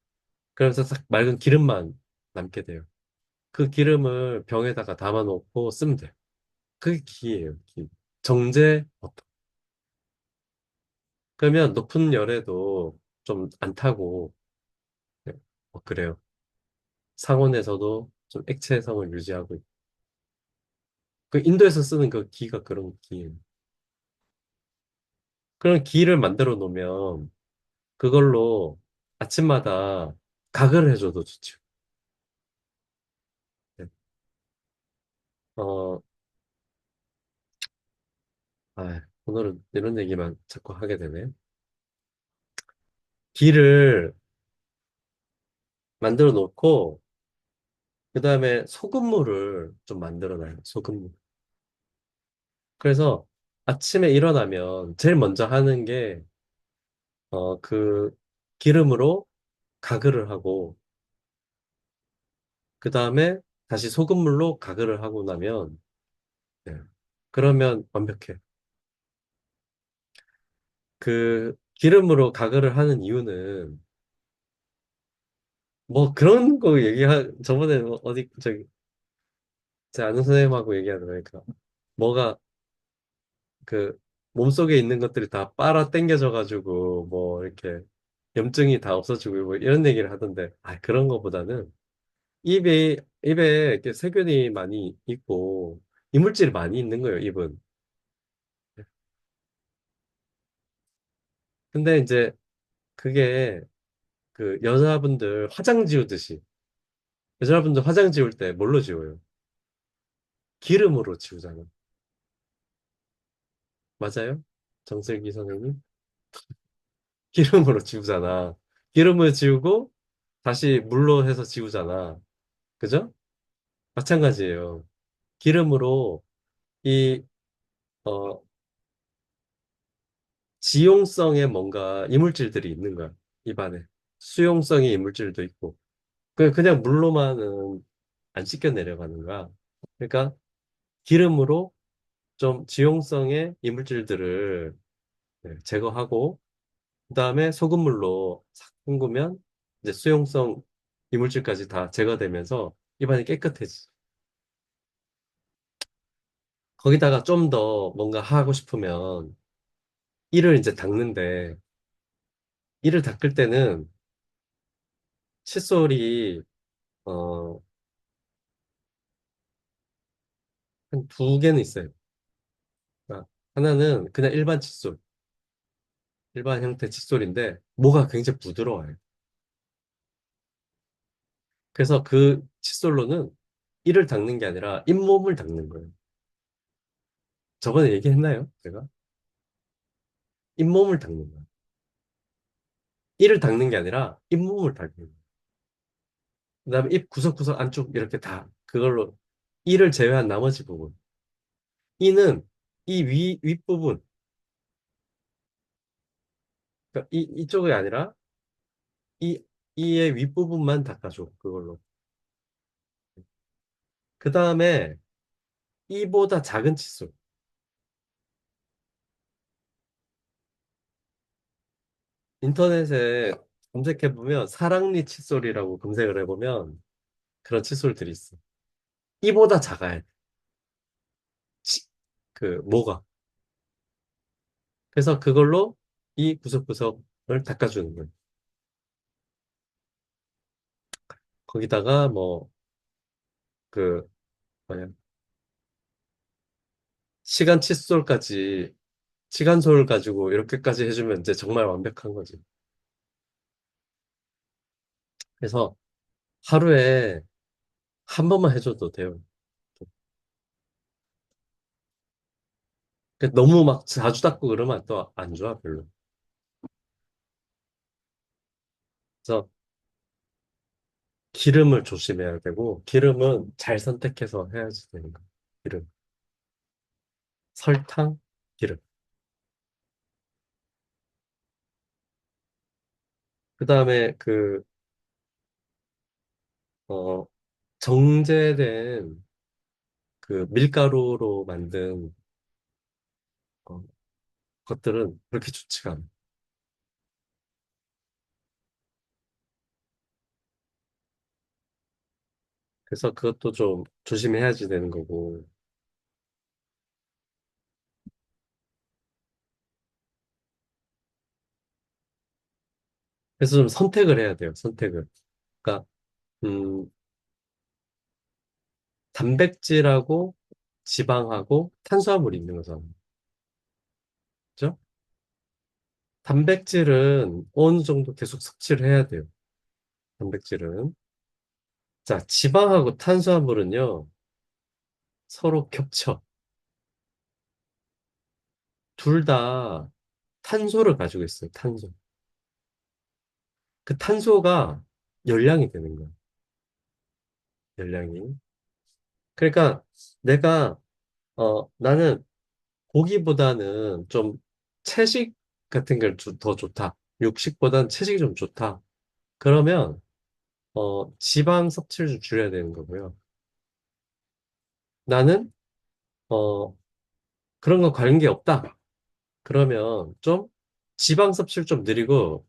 그러면서 싹 맑은 기름만 남게 돼요. 그 기름을 병에다가 담아놓고 쓰면 돼요. 그게 기예요, 기. 정제 버터. 그러면 높은 열에도 좀 안 타고, 네, 그래요. 상온에서도 좀 액체성을 유지하고 있고. 그 인도에서 쓰는 그 기가 그런 기예요. 그런 기를 만들어 놓으면 그걸로 아침마다 가글을 해줘도 좋죠. 네. 어, 오늘은 이런 얘기만 자꾸 하게 되네. 기를 만들어 놓고, 그 다음에 소금물을 좀 만들어 놔요. 소금물. 그래서 아침에 일어나면 제일 먼저 하는 게, 그 기름으로 가글을 하고, 그 다음에 다시 소금물로 가글을 하고 나면, 네. 그러면 완벽해. 그 기름으로 가글을 하는 이유는, 뭐 그런 거 저번에 뭐 어디, 제 아는 선생님하고 얘기하더라니까. 뭐가 그 몸속에 있는 것들이 다 빨아 당겨져가지고 뭐 이렇게 염증이 다 없어지고 뭐 이런 얘기를 하던데, 그런 거보다는 입에 이렇게 세균이 많이 있고 이물질이 많이 있는 거예요, 입은. 근데 이제 그게 그 여자분들 화장 지우듯이, 여자분들 화장 지울 때 뭘로 지워요? 기름으로 지우잖아. 맞아요? 정슬기 선생님? 기름으로 지우잖아. 기름을 지우고 다시 물로 해서 지우잖아. 그죠? 마찬가지예요. 기름으로 이, 어, 지용성의 뭔가 이물질들이 있는 거야. 입안에. 수용성의 이물질도 있고. 그냥 물로만은 안 씻겨 내려가는 거야. 그러니까 기름으로 좀 지용성의 이물질들을, 네, 제거하고, 그 다음에 소금물로 싹 헹구면 이제 수용성 이물질까지 다 제거되면서 입안이 깨끗해지. 거기다가 좀 더 뭔가 하고 싶으면 이를 이제 닦는데, 이를 닦을 때는 칫솔이 어, 한 두 개는 있어요. 하나는 그냥 일반 칫솔, 일반 형태 칫솔인데 모가 굉장히 부드러워요. 그래서 그 칫솔로는 이를 닦는 게 아니라 잇몸을 닦는 거예요. 저번에 얘기했나요? 제가? 잇몸을 닦는 거예요. 이를 닦는 게 아니라 잇몸을 닦는 거예요. 그다음에 입 구석구석 안쪽 이렇게 다 그걸로, 이를 제외한 나머지 부분. 이는 이 윗부분, 그러니까 이쪽이 아니라 이, 이의 윗부분만 닦아줘, 그걸로. 그 다음에 이보다 작은 칫솔. 인터넷에 검색해보면 사랑니 칫솔이라고 검색을 해보면 그런 칫솔들이 있어. 이보다 작아야 돼. 치- 모가. 그래서 그걸로 이 구석구석을 닦아주는 거예요. 거기다가 뭐, 그, 뭐냐, 시간 칫솔까지, 시간솔 가지고 이렇게까지 해주면 이제 정말 완벽한 거지. 그래서 하루에 한 번만 해줘도 돼요. 너무 막 자주 닦고 그러면 또 안 좋아, 별로. 그래서 기름을 조심해야 되고, 기름은 잘 선택해서 해야지 되는 거. 기름. 설탕, 기름. 그 다음에 어, 정제된 그 밀가루로 만든 어, 것들은 그렇게 좋지가 않아. 그래서 그것도 좀 조심해야지 되는 거고. 그래서 좀 선택을 해야 돼요, 선택을. 그러니까, 음, 단백질하고 지방하고 탄수화물이 있는 거잖아. 그죠? 단백질은 어느 정도 계속 섭취를 해야 돼요. 단백질은. 자, 지방하고 탄수화물은요, 서로 겹쳐. 둘 다 탄소를 가지고 있어요, 탄소. 그 탄소가 열량이 되는 거야, 열량이. 그러니까 내가, 나는 고기보다는 좀 채식 같은 게 더 좋다. 육식보다는 채식이 좀 좋다. 그러면, 지방 섭취를 좀 줄여야 되는 거고요. 나는, 어, 그런 거 관계 없다. 그러면 좀 지방 섭취를 좀 느리고,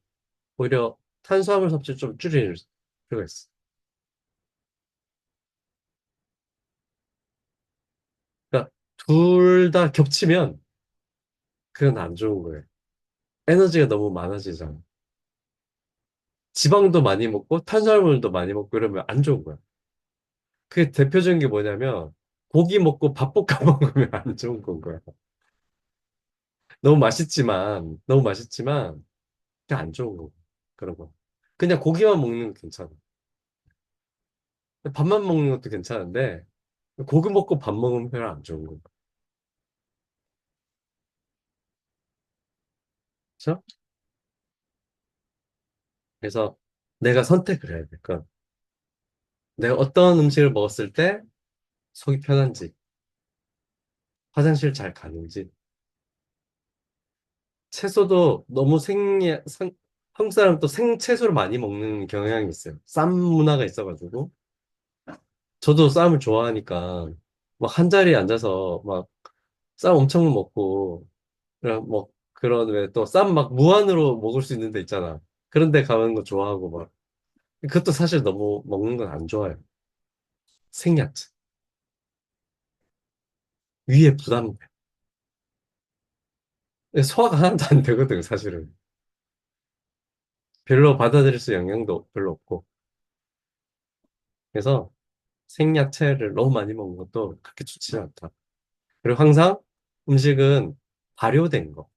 오히려 탄수화물 섭취를 좀 줄일 필요가 있어. 그러니까 둘 다 겹치면 그건 안 좋은 거예요. 에너지가 너무 많아지잖아. 지방도 많이 먹고 탄수화물도 많이 먹고 이러면 안 좋은 거야. 그 대표적인 게 뭐냐면 고기 먹고 밥 볶아 먹으면 안 좋은 건 거야. 너무 맛있지만 그게 안 좋은 거고 그런 거. 그냥 고기만 먹는 건 괜찮아. 밥만 먹는 것도 괜찮은데 고기 먹고 밥 먹으면 별로 안 좋은 거야. 그렇죠? 그래서 내가 선택을 해야 돼. 그러니까 내가 어떤 음식을 먹었을 때 속이 편한지, 화장실 잘 가는지, 채소도 너무 한국 사람 또 생채소를 많이 먹는 경향이 있어요. 쌈 문화가 있어가지고. 저도 쌈을 좋아하니까, 막 한 자리에 앉아서 막 쌈 엄청 먹고, 그냥 뭐 그런 왜 또 쌈 막 무한으로 먹을 수 있는 데 있잖아. 그런 데 가는 거 좋아하고 막. 그것도 사실 너무 먹는 건 안 좋아요. 생야채. 위에 부담돼. 소화가 하나도 안 되거든, 사실은. 별로 받아들일 수 영향도 별로 없고. 그래서 생야채를 너무 많이 먹는 것도 그렇게 좋지 않다. 그리고 항상 음식은 발효된 거.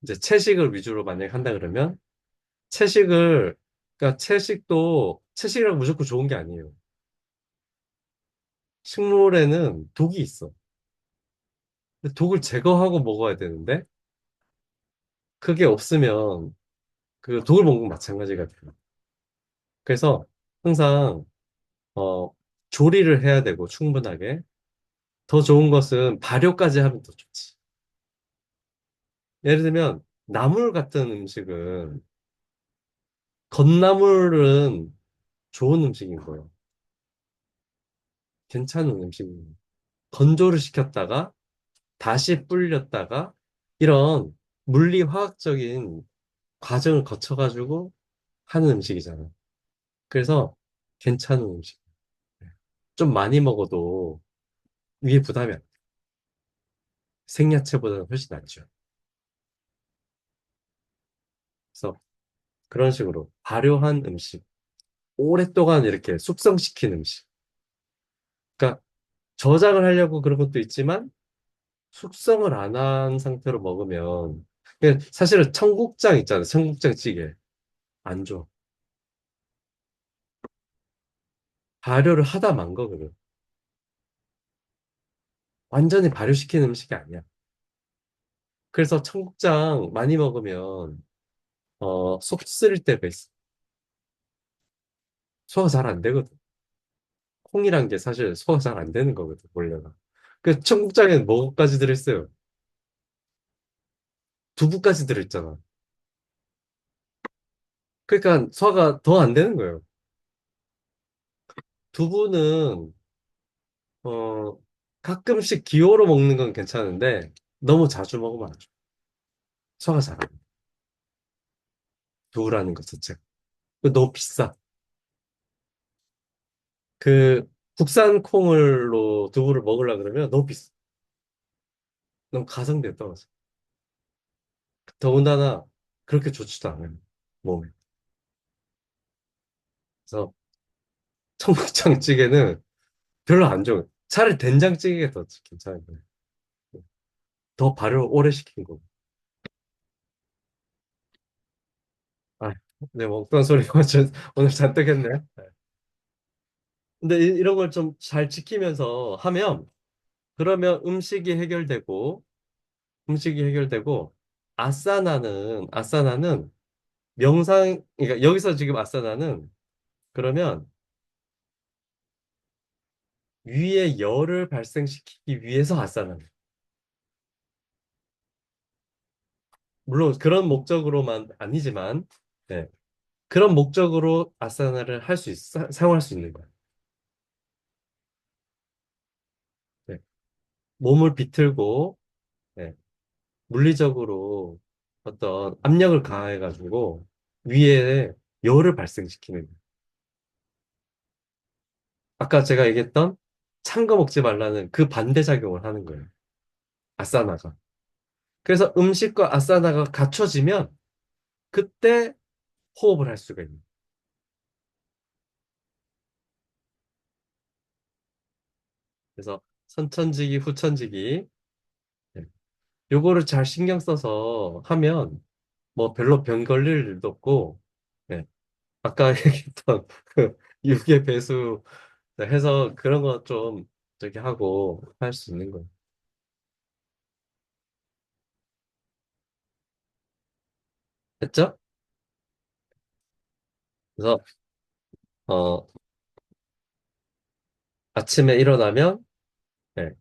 이제 채식을 위주로 만약에 한다 그러면 채식을, 그러니까 채식이라고 무조건 좋은 게 아니에요. 식물에는 독이 있어. 근데 독을 제거하고 먹어야 되는데 그게 없으면 그 독을 먹는 건 마찬가지가 돼요. 그래서 항상, 어, 조리를 해야 되고 충분하게 더 좋은 것은 발효까지 하면 더 좋지. 예를 들면 나물 같은 음식은 건나물은 좋은 음식인 거예요. 괜찮은 음식인 거예요. 건조를 시켰다가 다시 불렸다가 이런 물리 화학적인 과정을 거쳐가지고 하는 음식이잖아. 그래서 괜찮은 음식. 좀 많이 먹어도 위에 부담이 안 돼. 생야채보다는 훨씬 낫죠. 그래서 그런 식으로 발효한 음식, 오랫동안 이렇게 숙성시킨 음식. 그러니까 저장을 하려고 그런 것도 있지만 숙성을 안 한 상태로 먹으면 사실은 청국장 있잖아요. 청국장 찌개. 안 줘. 발효를 하다 만 거거든. 완전히 발효시킨 음식이 아니야. 그래서 청국장 많이 먹으면 속 쓰릴 때가 있어. 소화 잘 안 되거든. 콩이란 게 사실 소화 잘 안 되는 거거든, 원래가. 그 청국장에는 뭐까지 들어있어요? 두부까지 들어있잖아. 그러니까 소화가 더 안 되는 거예요. 두부는 어 가끔씩 기호로 먹는 건 괜찮은데 너무 자주 먹으면 안 좋아. 소화가 잘 안 돼. 두부라는 것 자체가. 그 너무 비싸. 그 국산 콩을로 두부를 먹으려 그러면 너무 비싸. 너무 가성비에 떨어져. 더군다나 그렇게 좋지도 않아요. 몸에. 그래서 청국장찌개는 별로 안 좋아요. 차라리 된장찌개가 더 괜찮아요. 더 발효를 오래 시킨 거. 아, 네, 먹던 소리가 오늘 잔뜩 했네. 네. 근데 이런 걸 좀 잘 지키면서 하면 그러면 음식이 해결되고 아사나는 명상 그러니까 여기서 지금 아사나는 그러면 위에 열을 발생시키기 위해서 아사나는 물론 그런 목적으로만 아니지만 네, 그런 목적으로 아사나를 사용할 수 있는 거야. 네, 몸을 비틀고 네, 물리적으로 어떤 압력을 가해가지고 위에 열을 발생시키는 거야. 아까 제가 얘기했던 찬 거 먹지 말라는 그 반대작용을 하는 거예요. 아사나가. 그래서 음식과 아사나가 갖춰지면 그때 호흡을 할 수가 있는. 그래서 선천지기, 후천지기. 네. 요거를 잘 신경 써서 하면 뭐 별로 병 걸릴 일도 없고, 네. 아까 얘기했던 그 육의 배수 해서 그런 거 좀 저기 하고 할 수 있는 거예요. 됐죠? 그래서 어, 아침에 일어나면 네.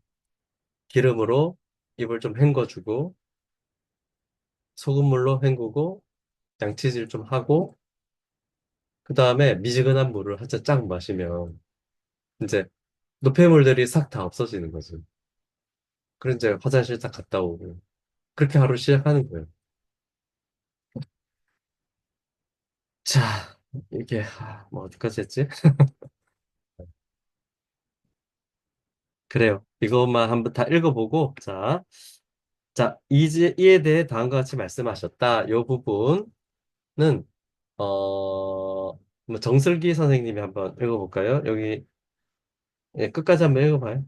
기름으로 입을 좀 헹궈주고 소금물로 헹구고 양치질 좀 하고 그 다음에 미지근한 물을 한 잔 쫙 마시면 이제 노폐물들이 싹 다 없어지는 거지. 그럼 이제 화장실 딱 갔다 오고 그렇게 하루 시작하는 거예요. 자, 이게 뭐 어디까지 했지? 그래요. 이것만 한번 다 읽어보고 이에 대해 다음과 같이 말씀하셨다. 이 부분은 뭐 정슬기 선생님이 한번 읽어볼까요? 여기 예, 끝까지 한번 읽어봐요.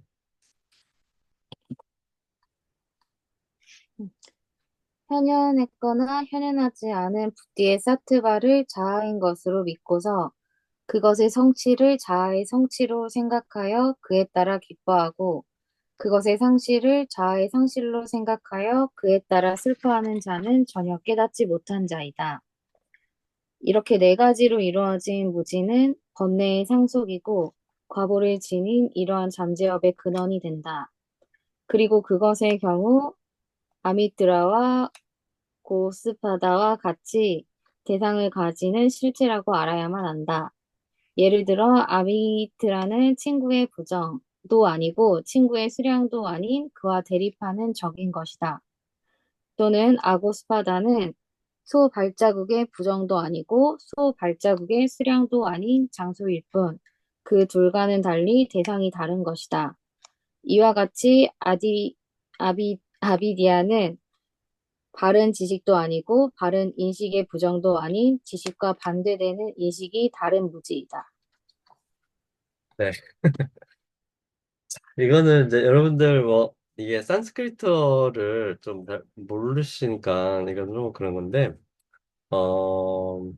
현현했거나 현현하지 않은 부디의 사트바를 자아인 것으로 믿고서 그것의 성취를 자아의 성취로 생각하여 그에 따라 기뻐하고 그것의 상실을 자아의 상실로 생각하여 그에 따라 슬퍼하는 자는 전혀 깨닫지 못한 자이다. 이렇게 네 가지로 이루어진 무지는 번뇌의 상속이고 과보를 지닌 이러한 잠재업의 근원이 된다. 그리고 그것의 경우 아미트라와 고스파다와 같이 대상을 가지는 실체라고 알아야만 한다. 예를 들어 아미트라는 친구의 부정도 아니고 친구의 수량도 아닌 그와 대립하는 적인 것이다. 또는 아고스파다는 소 발자국의 부정도 아니고 소 발자국의 수량도 아닌 장소일 뿐, 그 둘과는 달리 대상이 다른 것이다. 이와 같이 아비디아는 바른 지식도 아니고 바른 인식의 부정도 아닌 지식과 반대되는 인식이 다른 무지이다. 네. 이거는 이제 여러분들 뭐 이게 산스크리트어를 좀 잘 모르시니까 이건 좀 그런 건데 어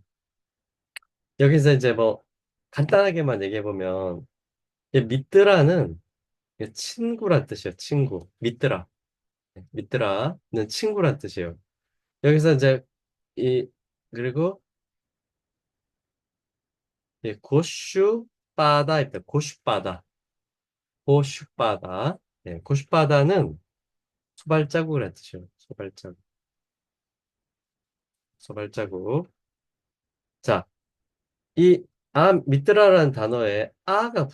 여기서 이제 뭐 간단하게만 얘기해 보면 이 미뜨라는 이게 친구란 뜻이에요. 친구. 믿더라. 믿더라는 친구란 뜻이에요. 여기서 이제 이 그리고 이 고슈바다입니다. 고슈바다. 고슈바다. 예, 고슈바다는 소발자국이라는 뜻이에요. 소발자국. 소발자국. 자, 이 믿더라라는 단어에 아가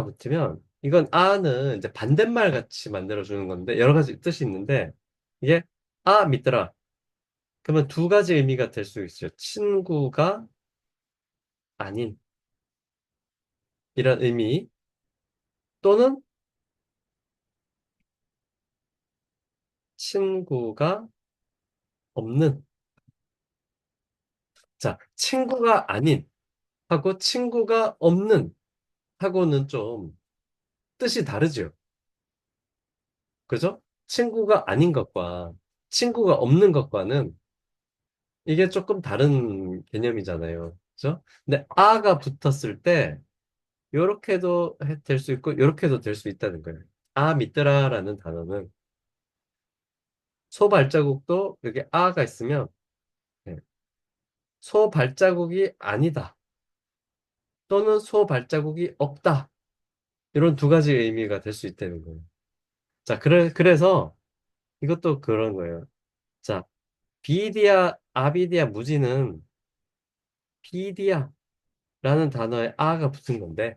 붙으면 이건 아는 이제 반대말 같이 만들어 주는 건데 여러 가지 뜻이 있는데 이게 믿더라. 그러면 두 가지 의미가 될 수 있어요. 친구가 아닌 이런 의미 또는 친구가 없는. 자, 친구가 아닌 하고 친구가 없는 하고는 좀 뜻이 다르죠. 그죠? 친구가 아닌 것과 친구가 없는 것과는 이게 조금 다른 개념이잖아요. 그죠? 근데 아가 붙었을 때 요렇게도 될 수 있고 요렇게도 될 수 있다는 거예요. 믿더라라는 단어는 소 발자국도 여기 아가 있으면 예, 소 발자국이 아니다 또는 소 발자국이 없다 이런 두 가지 의미가 될 수 있다는 거예요. 자, 그래서 이것도 그런 거예요. 자, 아비디아 무지는 비디아라는 단어에 아가 붙은 건데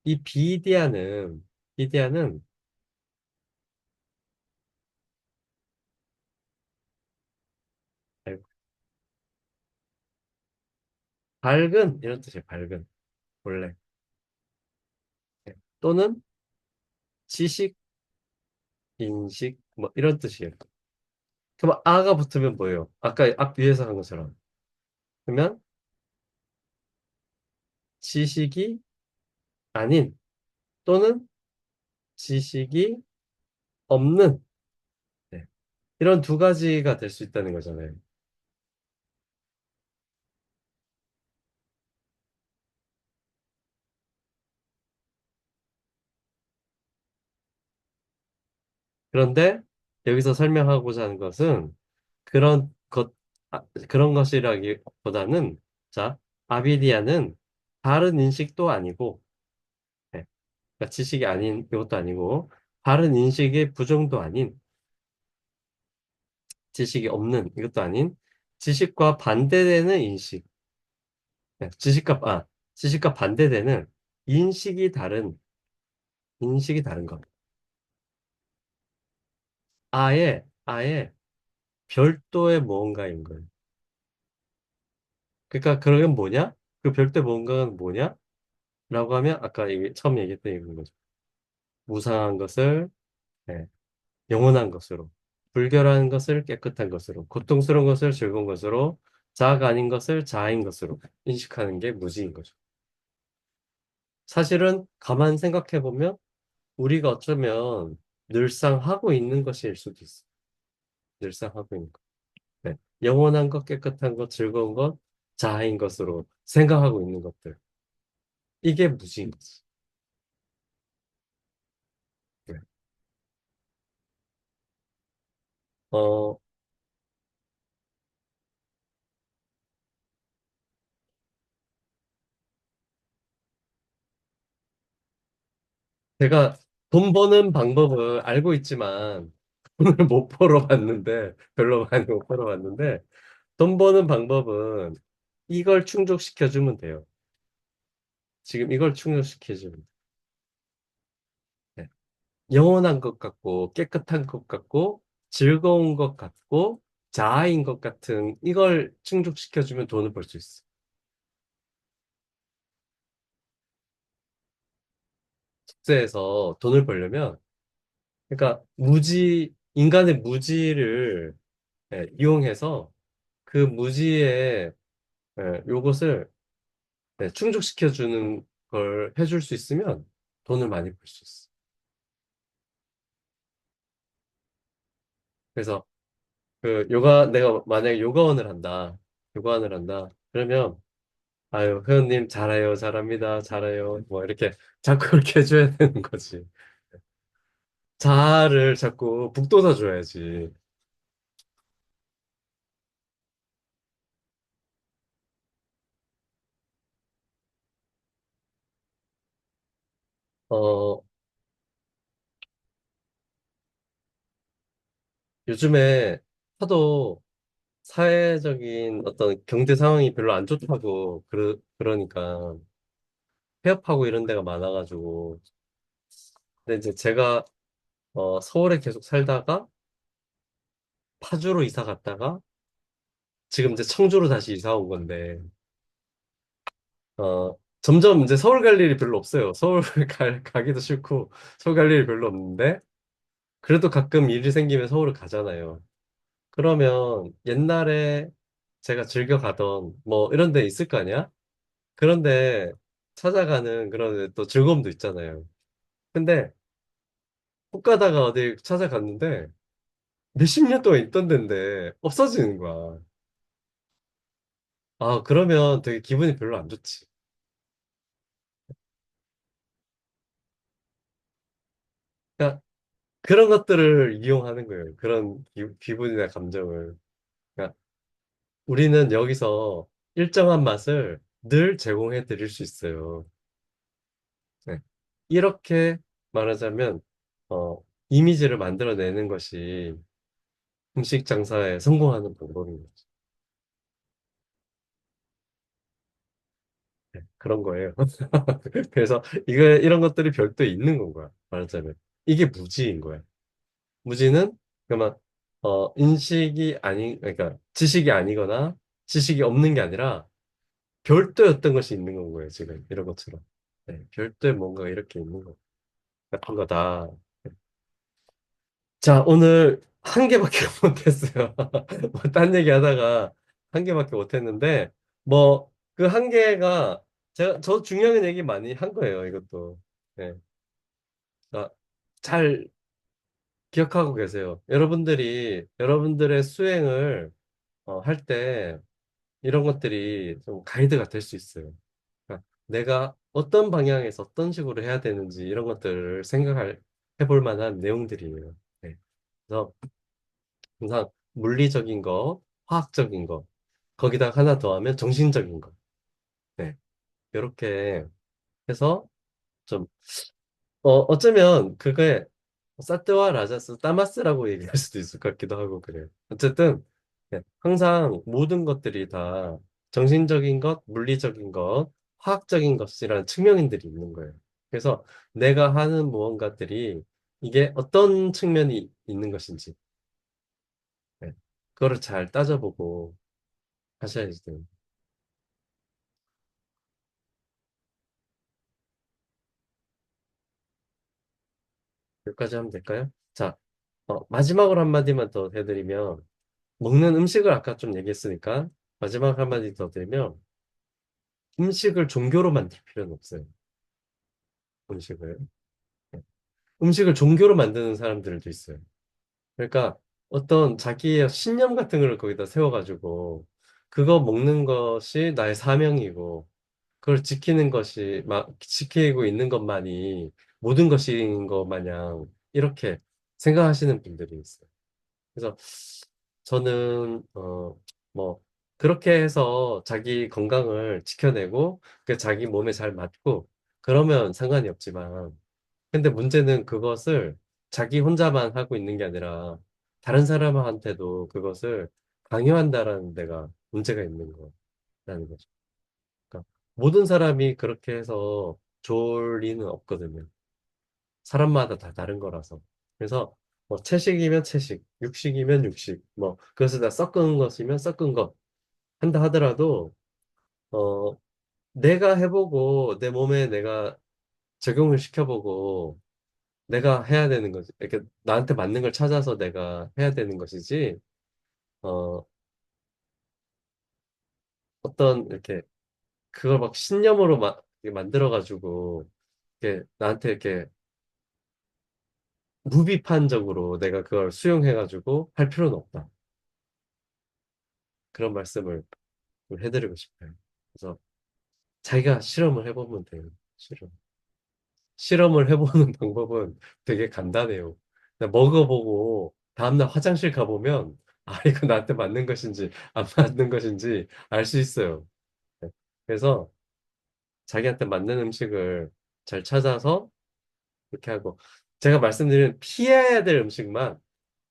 이 비디아는 아이고, 밝은 이런 뜻이에요. 밝은 원래 예, 또는 지식, 인식 뭐 이런 뜻이에요. 그럼 아가 붙으면 뭐예요? 아까 앞 위에서 한 것처럼 그러면 지식이 아닌 또는 지식이 없는 네, 이런 두 가지가 될 수 있다는 거잖아요. 그런데 여기서 설명하고자 하는 것은 그런 것, 그런 것이라기보다는 자, 아비디아는 바른 인식도 아니고 네, 그러니까 지식이 아닌 이것도 아니고 바른 인식의 부정도 아닌 지식이 없는 이것도 아닌 지식과 반대되는 인식 네, 지식과 반대되는 인식이 다른 인식이 다른 것 아예 별도의 무언가인 거예요. 그러니까 그러면 뭐냐? 그 별도의 무언가는 뭐냐? 라고 하면 아까 처음 얘기했던 이런 거죠. 무상한 것을 네, 영원한 것으로, 불결한 것을 깨끗한 것으로, 고통스러운 것을 즐거운 것으로, 자아가 아닌 것을 자아인 것으로 인식하는 게 무지인 거죠. 사실은 가만 생각해 보면 우리가 어쩌면 늘상 하고 있는 것일 수도 있어. 늘상 하고 있는 것. 네. 영원한 것, 깨끗한 것, 즐거운 것, 자아인 것으로 생각하고 있는 것들. 이게 무지인 거지. 네. 어, 제가 돈 버는 방법을 알고 있지만 돈을 못 벌어봤는데 별로 많이 못 벌어봤는데 돈 버는 방법은 이걸 충족시켜주면 돼요. 지금 이걸 충족시켜주면 돼. 영원한 것 같고 깨끗한 것 같고 즐거운 것 같고 자아인 것 같은 이걸 충족시켜주면 돈을 벌 수 있어. 국제에서 돈을 벌려면 그러니까 인간의 무지를 이용해서 그 무지의 요것을 충족시켜주는 걸 해줄 수 있으면 돈을 많이 벌 수 있어. 그래서 내가 만약에 요가원을 한다. 요가원을 한다. 그러면 아유, 회원님 잘해요, 잘합니다, 잘해요. 뭐 이렇게 자꾸 그렇게 해줘야 되는 거지. 자아를 자꾸 북돋아 줘야지. 어, 요즘에 하도 사회적인 어떤 경제 상황이 별로 안 좋다고, 그러니까 폐업하고 이런 데가 많아가지고. 근데 이제 제가 서울에 계속 살다가 파주로 이사 갔다가 지금 이제 청주로 다시 이사 온 건데, 점점 이제 서울 갈 일이 별로 없어요. 서울 가기도 싫고, 서울 갈 일이 별로 없는데, 그래도 가끔 일이 생기면 서울을 가잖아요. 그러면 옛날에 제가 즐겨 가던 뭐 이런 데 있을 거 아니야? 그런데 찾아가는 그런 또 즐거움도 있잖아요. 근데 못 가다가 어디 찾아갔는데 몇십 년 동안 있던 데인데 없어지는 거야. 아, 그러면 되게 기분이 별로 안 좋지. 그러니까 그런 것들을 이용하는 거예요. 그런 기분이나 감정을. 그러니까 우리는 여기서 일정한 맛을 늘 제공해 드릴 수 있어요. 네. 이렇게 말하자면, 이미지를 만들어내는 것이 음식 장사에 성공하는 방법인 거죠. 네, 그런 거예요. 그래서 이런 것들이 별도에 있는 건 거야. 말하자면. 이게 무지인 거야. 무지는, 그러면, 그러니까 지식이 아니거나 지식이 없는 게 아니라 별도의 어떤 것이 있는 건 거예요, 지금. 이런 것처럼. 네, 별도의 뭔가 이렇게 있는 거 같은 거다. 자, 오늘 한 개밖에 못했어요. 뭐, 딴 얘기 하다가 한 개밖에 못했는데, 뭐, 그 한 개가, 저 중요한 얘기 많이 한 거예요, 이것도. 네. 아, 잘 기억하고 계세요. 여러분들의 수행을 할 때, 이런 것들이 좀 가이드가 될 수 있어요. 그러니까 내가 어떤 방향에서 어떤 식으로 해야 되는지, 이런 것들을 해볼 만한 내용들이에요. 네. 그래서, 항상 물리적인 거, 화학적인 거, 거기다 하나 더 하면 정신적인 거. 네. 이렇게 해서 좀, 어쩌면 그게 사트와 라자스, 따마스라고 얘기할 수도 있을 것 같기도 하고 그래요. 어쨌든, 네, 항상 모든 것들이 다 정신적인 것, 물리적인 것, 화학적인 것이라는 측면들이 있는 거예요. 그래서 내가 하는 무언가들이 이게 어떤 측면이 있는 것인지, 네, 그거를 잘 따져보고 하셔야지 돼요. 여기까지 하면 될까요? 자, 마지막으로 한마디만 더 해드리면, 먹는 음식을 아까 좀 얘기했으니까, 마지막 한마디 더 드리면, 음식을 종교로 만들 필요는 없어요. 음식을. 네. 음식을 종교로 만드는 사람들도 있어요. 그러니까 어떤 자기의 신념 같은 걸 거기다 세워가지고, 그거 먹는 것이 나의 사명이고, 그걸 지키고 있는 것만이 모든 것인 것 마냥, 이렇게 생각하시는 분들이 있어요. 그래서 저는 뭐 그렇게 해서 자기 건강을 지켜내고 그 자기 몸에 잘 맞고 그러면 상관이 없지만 근데 문제는 그것을 자기 혼자만 하고 있는 게 아니라 다른 사람한테도 그것을 강요한다라는 데가 문제가 있는 거라는 거죠. 그러니까 모든 사람이 그렇게 해서 좋을 리는 없거든요. 사람마다 다 다른 거라서. 그래서 뭐 채식이면 채식, 육식이면 육식, 뭐 그것을 다 섞은 것이면 섞은 것 한다 하더라도 어 내가 해보고 내 몸에 내가 적용을 시켜보고 내가 해야 되는 거지. 이렇게 나한테 맞는 걸 찾아서 내가 해야 되는 것이지. 어 어떤 이렇게 그걸 막 신념으로 이렇게 만들어가지고 이렇게 나한테 이렇게 무비판적으로 내가 그걸 수용해가지고 할 필요는 없다. 그런 말씀을 좀 해드리고 싶어요. 그래서 자기가 실험을 해보면 돼요. 실험을 해보는 방법은 되게 간단해요. 그냥 먹어보고 다음날 화장실 가보면 아, 이거 나한테 맞는 것인지 안 맞는 것인지 알 수 있어요. 네. 그래서 자기한테 맞는 음식을 잘 찾아서 이렇게 하고 제가 말씀드린 피해야 될 음식만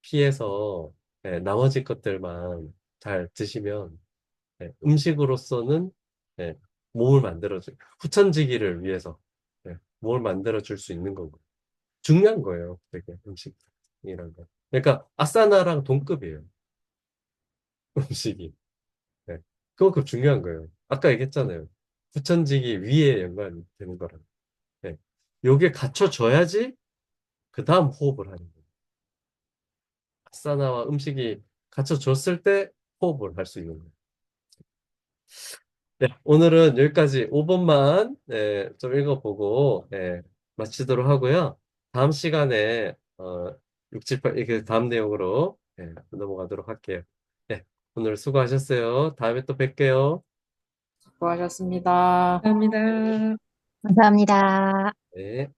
피해서 나머지 것들만 잘 드시면 음식으로서는 몸을 만들어줄 후천지기를 위해서 몸을 만들어줄 수 있는 거고 중요한 거예요. 되게 음식이란 거. 그러니까 아사나랑 동급이에요. 음식이. 네. 그만큼 중요한 거예요. 아까 얘기했잖아요. 후천지기 위에 연관이 되는 거라. 네. 요게 갖춰져야지 그 다음 호흡을 하는 거예요. 아사나와 음식이 갖춰졌을 때 호흡을 할 수 있는 거예요. 네, 오늘은 여기까지 5번만 좀 읽어보고 마치도록 하고요. 다음 시간에 6, 7, 8 이렇게 다음 내용으로 넘어가도록 할게요. 네, 오늘 수고하셨어요. 다음에 또 뵐게요. 수고하셨습니다. 감사합니다. 감사합니다. 네.